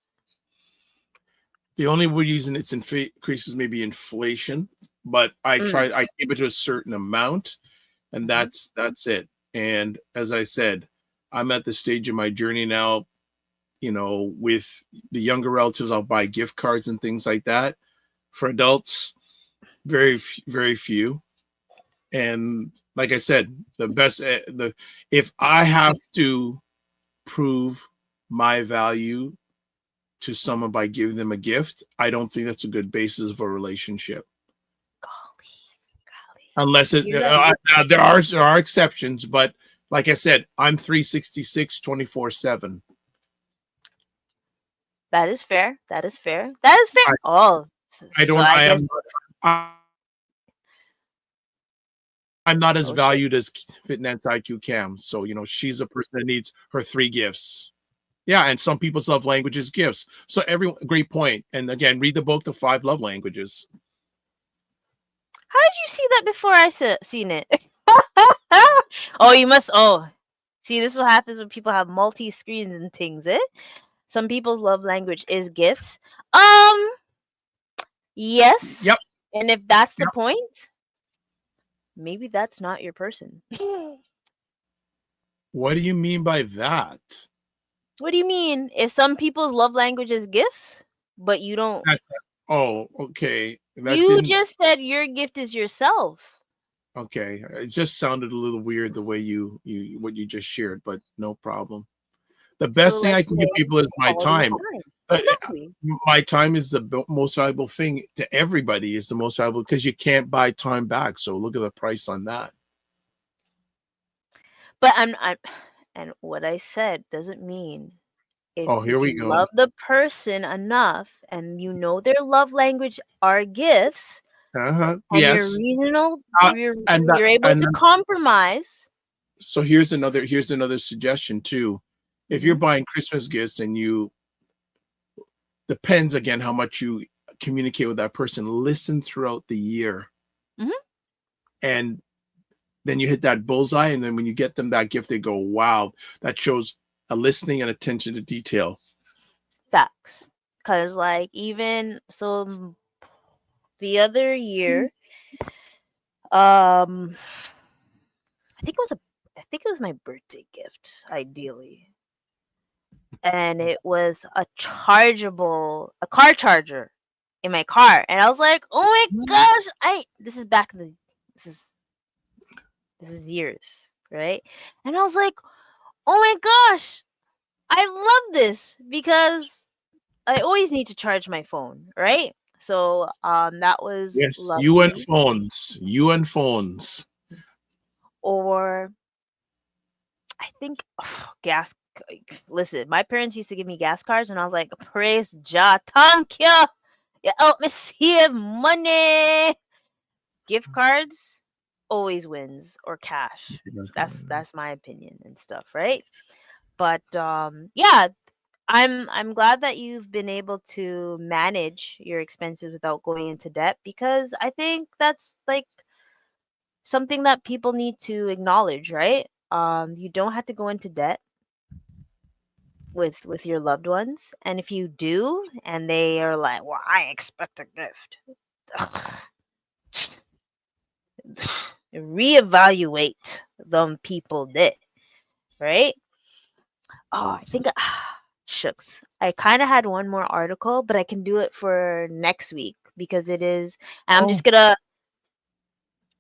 The only reason it's increases maybe inflation, but Mm. I keep it to a certain amount, and Hmm. that's it. And as I said, I'm at the stage of my journey now, with the younger relatives, I'll buy gift cards and things like that. For adults, very few. And like I said, the best the if I have to prove my value to someone by giving them a gift, I don't think that's a good basis of a relationship. Golly, golly. Unless You're right. there are exceptions, but like I said, I'm 366 24/7. That is fair. That is fair. That is fair. I Oh, I so don't I I guess, am I'm not as oh shit. valued as Fitness IQ Cam. So, she's a person that needs her three gifts. Yeah, and some people's love languages gifts. So great point. And again, read the book, The Five Love Languages. How did you see that before I seen it? Oh, you must. Oh, see, this is what happens when people have multi screens and things. Some people's love language is gifts. Um, yes, Yep, and if that's the yep. point, maybe that's not your person. What do you mean by that? What do you mean? If some people's love language is gifts, but you don't, That's oh, okay. That you didn't just said your gift is yourself. okay. It just sounded a little weird the way you what you just shared, but no problem. The So best thing I let's can give say people is my quality time. time. Uh, Exactly. my time is the most valuable thing to everybody. Is the most valuable because you can't buy time back. So look at the price on that. But I'm and what I said doesn't mean Oh, here if we you go. love the person enough and you know their love language are gifts Uh-huh. and you're Yes. reasonable, Uh, and you're able and to compromise. so here's another suggestion too. If you're Hmm. buying Christmas gifts and you depends again how much you communicate with that person, listen throughout the year, Hmm. and then you hit that bullseye. And then when you get them that gift, they go, "Wow, that shows a listening and attention to detail." Facts. Cause like even so the other year, um I think it was a I think it was my birthday gift, ideally. And it was a car charger in my car. And I was like, oh my gosh, I this is back in the this is this is years, right? And I was like, oh my gosh, I love this because I always need to charge my phone, right? So that was Yes, you and lovely. phones, you and phones. Or I think gas. Listen, my parents used to give me gas cards, and I was like, "Praise Jah, thank you. You help me save money." Gift cards always wins, or cash. That's my opinion and stuff, right? But yeah, I'm glad that you've been able to manage your expenses without going into debt because I think that's like something that people need to acknowledge, right? You don't have to go into debt with your loved ones, and if you do and they are like, well, I expect a gift. Reevaluate them people did, right? Oh, I think shucks, I kind of had one more article, but I can do it for next week because it is, and I'm Oh, just gonna,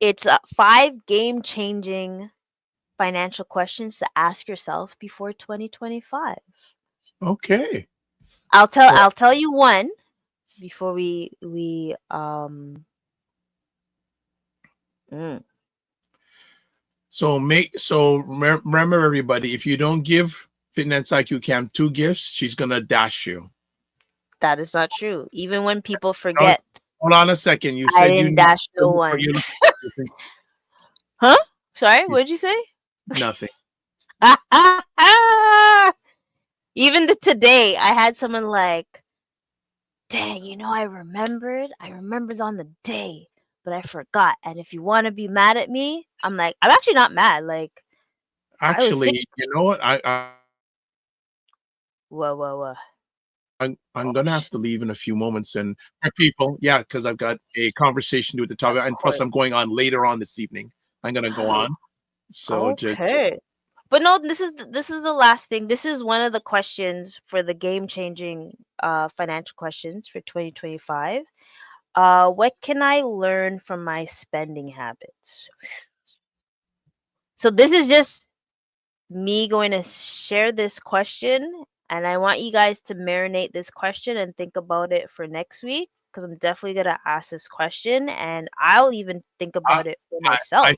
it's 5 game changing financial questions to ask yourself before 2025. okay. Well, I'll tell you one before we mm, remember everybody, if you don't give Fitness IQ Cam 2 gifts, she's gonna dash you. that is not true. Even when people No, forget, hold on a second. You I said you didn't need dash no before one. you leave. Huh? Sorry, You- what did you say? Nothing. Even today, I had someone like, dang, I remembered on the day, but I forgot. And if you want to be mad at me, I'm like, I'm actually not mad. Like, I was sick. Actually, you know what? Whoa, whoa, whoa. I'm gonna have Gosh, to leave in a few moments, and for people, yeah, because I've got a conversation to do at the of topic, and plus course. I'm going on later on this evening. I'm gonna go on. So just Okay. But no, this is the last thing. This is one of the questions for the game changing financial questions for 2025. What can I learn from my spending habits? So this is just me going to share this question, and I want you guys to marinate this question and think about it for next week because I'm definitely gonna ask this question, and I'll even think I, about it for I myself.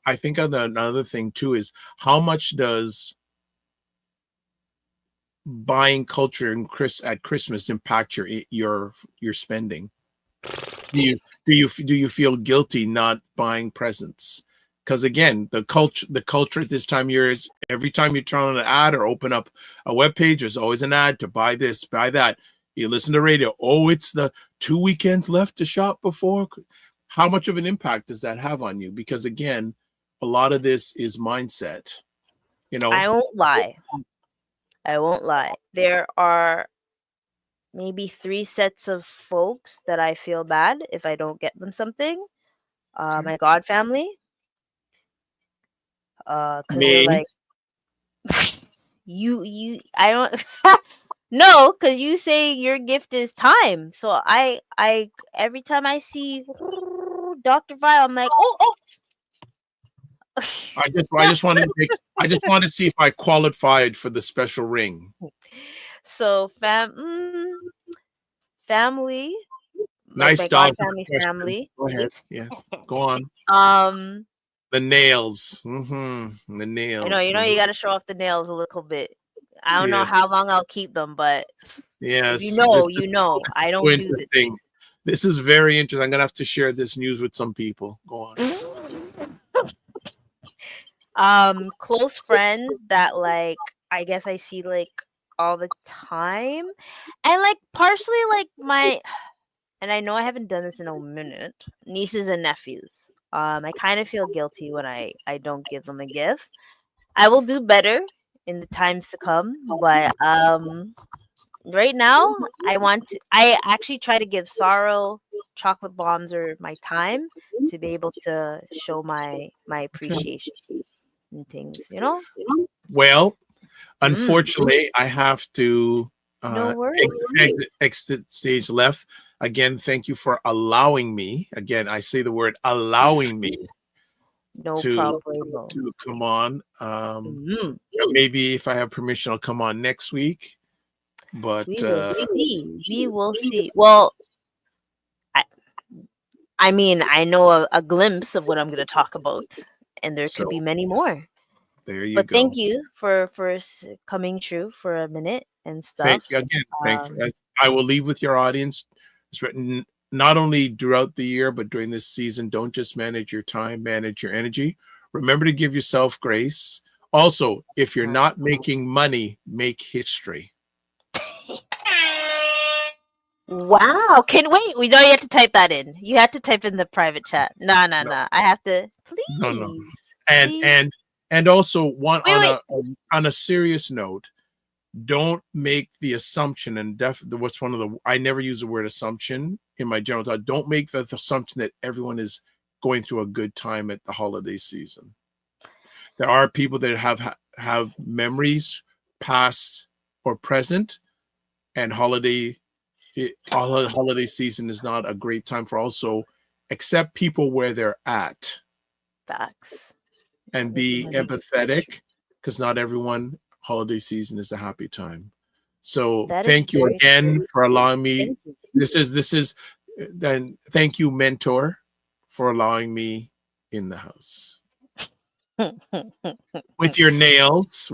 I think another thing too is how much does buying culture and at Christmas impact your spending? Do you feel guilty not buying presents? Because again, the culture at this time of year is every time you turn on an ad or open up a web page, there's always an ad to buy this, buy that. You listen to radio. Oh, it's the 2 weekends left to shop before. How much of an impact does that have on you? Because again, a lot of this is mindset. You know, I won't lie. I won't lie. There are maybe 3 sets of folks that I feel bad if I don't get them something. okay. My god family, because they're Me, like, I don't no, because you say your gift is time. So I every time I see Dr. Vile, I'm like, oh, oh. I just wanted to see if I qualified for the special ring. So family, like Nice my God dog family, question. family. Go ahead. Yes. Go on. Um, The nails. The I know, nails. you got to show off the nails a little bit. I don't know Yes. how long I'll keep them, but if you Yes. know, you know. This is I so don't do interesting. This is very interesting. I'm gonna have to share this news with some people. Go on. this. Close friends that like I guess I see like all the time, and like partially like my, and I know I haven't done this in a minute, nieces and nephews. I kind of feel guilty when I don't give them a gift. I will do better in the times to come, but right now I actually try to give Sorrow chocolate bombs or my time to be able to show my Okay. appreciation and things, you know? Well, Mm, unfortunately, I have to no exit stage left. Again, thank you for allowing me. Again, I say the word allowing me no to problemo. come on. Mm, Maybe if I have permission, I'll come on next week. But we will see. We will see. Well, I, I mean, I know a glimpse of what I'm going to talk about, and there could be so many more. there you But thank go. you for coming true for a minute and Thank stuff. you again. Um, I will leave with your audience. Not only throughout the year, but during this season. Don't just manage your time, manage your energy. Remember to give yourself grace. Also, if you're uh, not making money, make history. wow. Can wait? We know you have to type that in. You have to type in the private chat. Nah, nah, No, nah. I have to. no, no. Please, And please. and and also one Wait, wait. on a serious note, don't make the assumption and what's one of the I never use the word assumption in my general thought. Don't make the assumption that everyone is going through a good time at the holiday season. There are people that have memories, past or present, and holiday season is not a great time for also accept people where they're at Facts. and That is be 100% true. empathetic because not everyone holiday season is a happy time. So That is thank you very again true. for allowing me. Thank you. This is then thank you, mentor, for allowing me in the house. With your nails.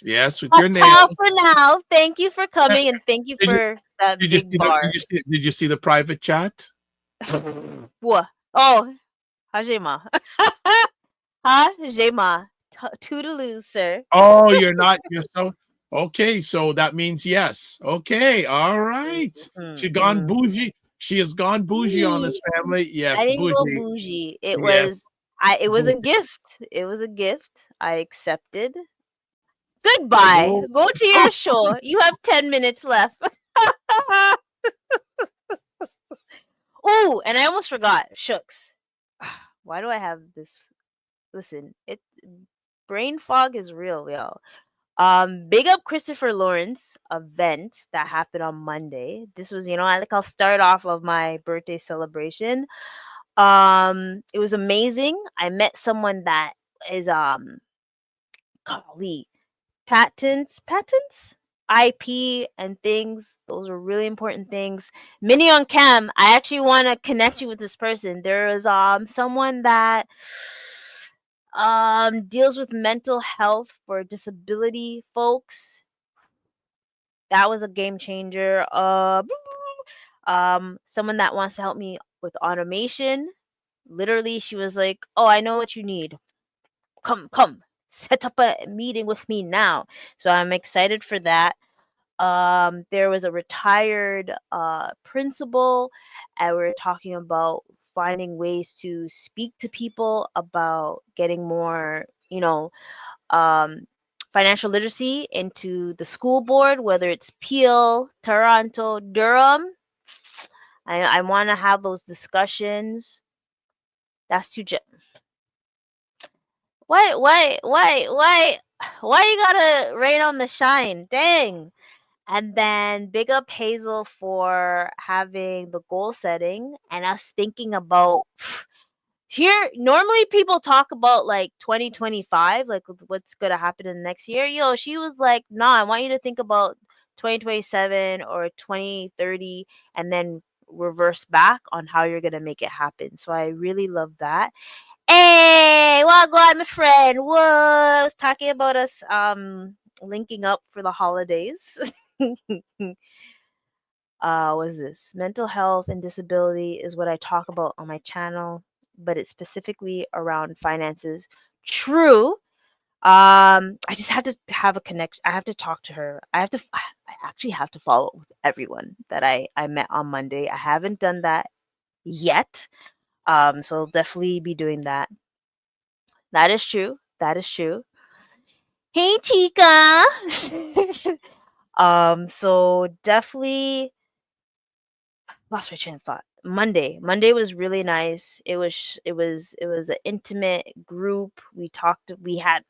Yes, with your Ta-ta nails. for now. Thank you for coming and thank you Did you for that big bar. did you see the private chat? What? Oh, Hajima. Hajima. Toodaloo, sir. Oh, you're so okay. So that means yes. Okay, all right. She gone Mm. bougie. She has gone bougie on this family. I Yes, didn't go bougie. bougie. Yes, It was a bougie. gift. It was a gift. I accepted. Goodbye. Oh, Go to your show. You have 10 minutes left. Oh, and I almost forgot. Shucks. Why do I have this? Listen, it brain fog is real, y'all. Big up Christopher Lawrence event that happened on Monday. This was, I'll start off of my birthday celebration. It was amazing. I met someone that is golly, patents, IP and things. Those are really important things. Mini on cam, I actually want to connect you with this person. There is someone that deals with mental health for disability folks. That was a game changer. Someone that wants to help me with automation. Literally, she was like, "Oh, I know what you need. Come, set up a meeting with me now." So I'm excited for that. There was a retired principal, and we were talking about finding ways to speak to people about getting more, um, financial literacy into the school board, whether it's Peel, Toronto, Durham. I want to have those discussions. That's too. Why? Why you gotta rain on the shine? Dang. And then big up Hazel for having the goal setting and us thinking about here. Normally people talk about like 2025, like what's gonna happen in the next year. Yo, she was like, nah, I want you to think about 2027 or 2030 and then reverse back on how you're gonna make it happen. So I really love that. Hey, well, go on, my friend. Was talking about us linking up for the holidays. What is this? Mental health and disability is what I talk about on my channel, but it's specifically around finances. True. I just have to have a connection. I have to talk to her. I actually have to follow up with everyone that I met on Monday. I haven't done that yet. So I'll definitely be doing that. That is true. That is true. Hey, Chica. So definitely lost my train of thought. Monday. Monday was really nice. It was an intimate group. We talked. We had.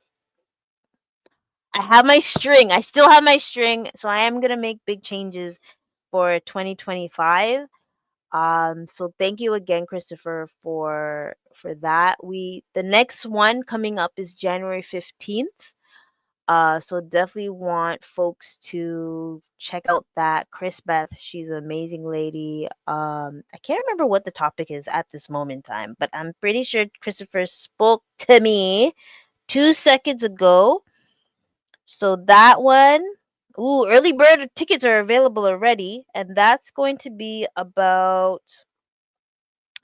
I have my string. I still have my string. So I am gonna make big changes for 2025. So thank you again, Christopher, for that. The next one coming up is January 15th. So definitely want folks to check out that. Chris Beth, she's an amazing lady. I can't remember what the topic is at this moment in time, but I'm pretty sure Christopher spoke to me 2 seconds ago. So that one, ooh, early bird tickets are available already, and that's going to be about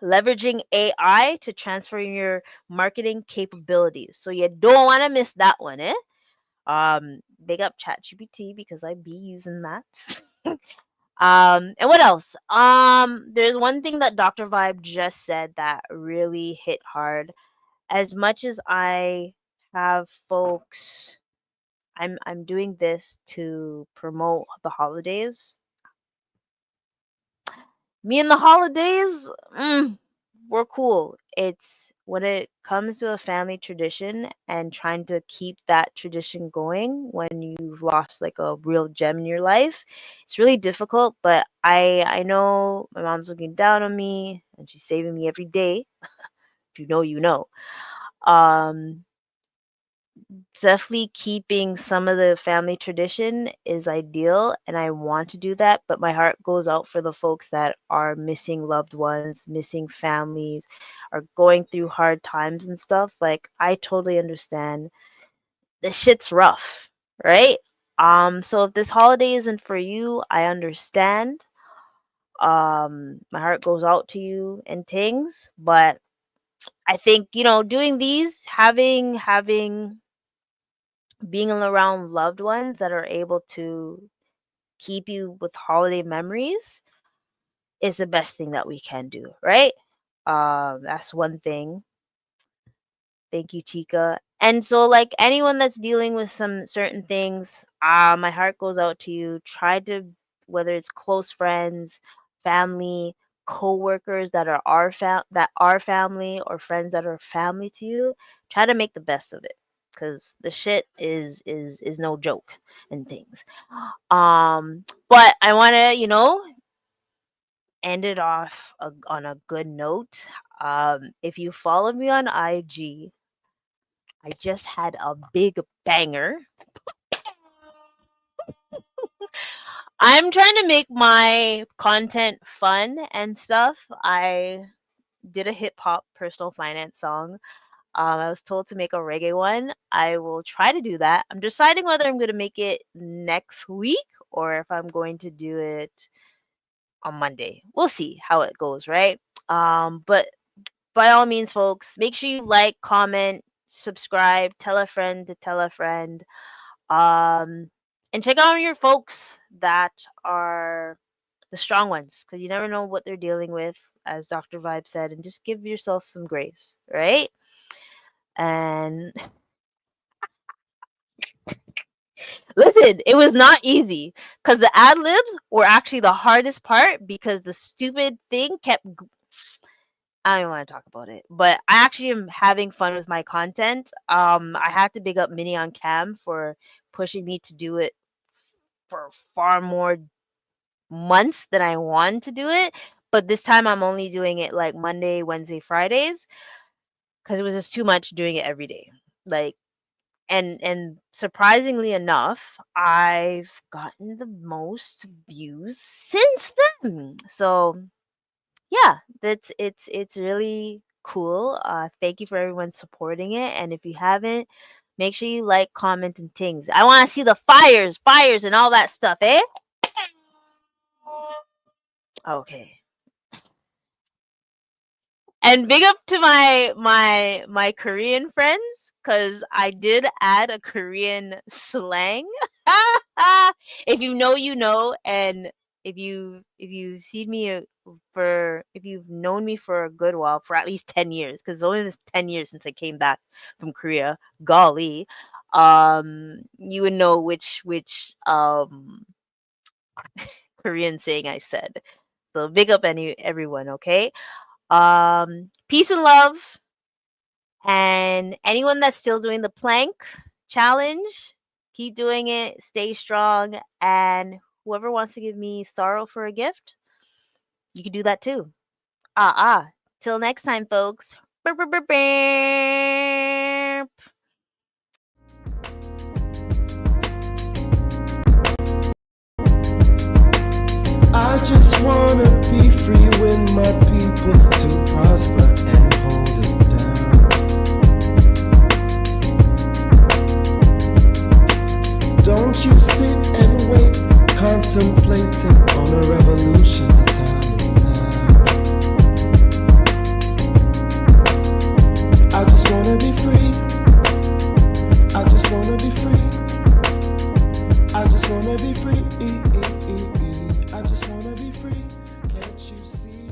leveraging AI to transfer your marketing capabilities. So you don't want to miss that one, eh? Big up ChatGPT because I be using that. And what else? There's one thing that Dr. Vibe just said that really hit hard. As much as I have folks, I'm doing this to promote the holidays. Me and the holidays, we're cool. It's when it comes to a family tradition and trying to keep that tradition going when you've lost like a real gem in your life, it's really difficult. But I know my mom's looking down on me and she's saving me every day. If you know, you know. Um, Definitely keeping some of the family tradition is ideal and I want to do that, but my heart goes out for the folks that are missing loved ones, missing families, are going through hard times and stuff. Like I totally understand. This shit's rough, right? So if this holiday isn't for you, I understand. My heart goes out to you and things, but I think, doing these, having being around loved ones that are able to keep you with holiday memories is the best thing that we can do, right? That's one thing. Thank you, Chica. And so, like anyone that's dealing with some certain things, my heart goes out to you. Try to, whether it's close friends, family, co-workers that are our family, or friends that are family to you. Try to make the best of it, because the shit is no joke and things. But I want to, end it off on a good note. If you follow me on IG, I just had a big banger. I'm trying to make my content fun and stuff. I did a hip hop personal finance song. I was told to make a reggae one. I will try to do that. I'm deciding whether I'm going to make it next week or if I'm going to do it on Monday. We'll see how it goes, right? But by all means, folks, make sure you like, comment, subscribe, tell a friend to tell a friend. Um, and check out your folks that are the strong ones because you never know what they're dealing with, as Dr. Vibe said, and just give yourself some grace, right? And listen, it was not easy because the ad libs were actually the hardest part because the stupid thing kept I don't even want to talk about it. But I actually am having fun with my content. I have to big up Mini on Cam for pushing me to do it for far more months than I want to do it. But this time I'm only doing it like Monday, Wednesday, Fridays because it was just too much doing it every day. Like and surprisingly enough, I've gotten the most views since then. So yeah, it's really cool. Thank you for everyone supporting it. And if you haven't, make sure you like, comment, and things. I want to see the fires, and all that stuff, eh? Okay. And big up to my Korean friends, cause I did add a Korean slang. If you know, you know, and if you've seen me if you've known me for a good while, for at least 10 years, cause it's only this 10 years since I came back from Korea, golly, you would know which Korean saying I said. So big up everyone, okay? Peace and love. And anyone that's still doing the plank challenge, keep doing it. Stay strong. And whoever wants to give me sorrow for a gift, you can do that too. Till next time, folks. Burp, burp, burp, burp. I just wanna be free with my people to prosper and hold it down. Don't you sit and wait, contemplating on a revolution. The time is now. I just wanna be free. I just wanna be free. I just wanna be free. I just wanna be free. Can't you see?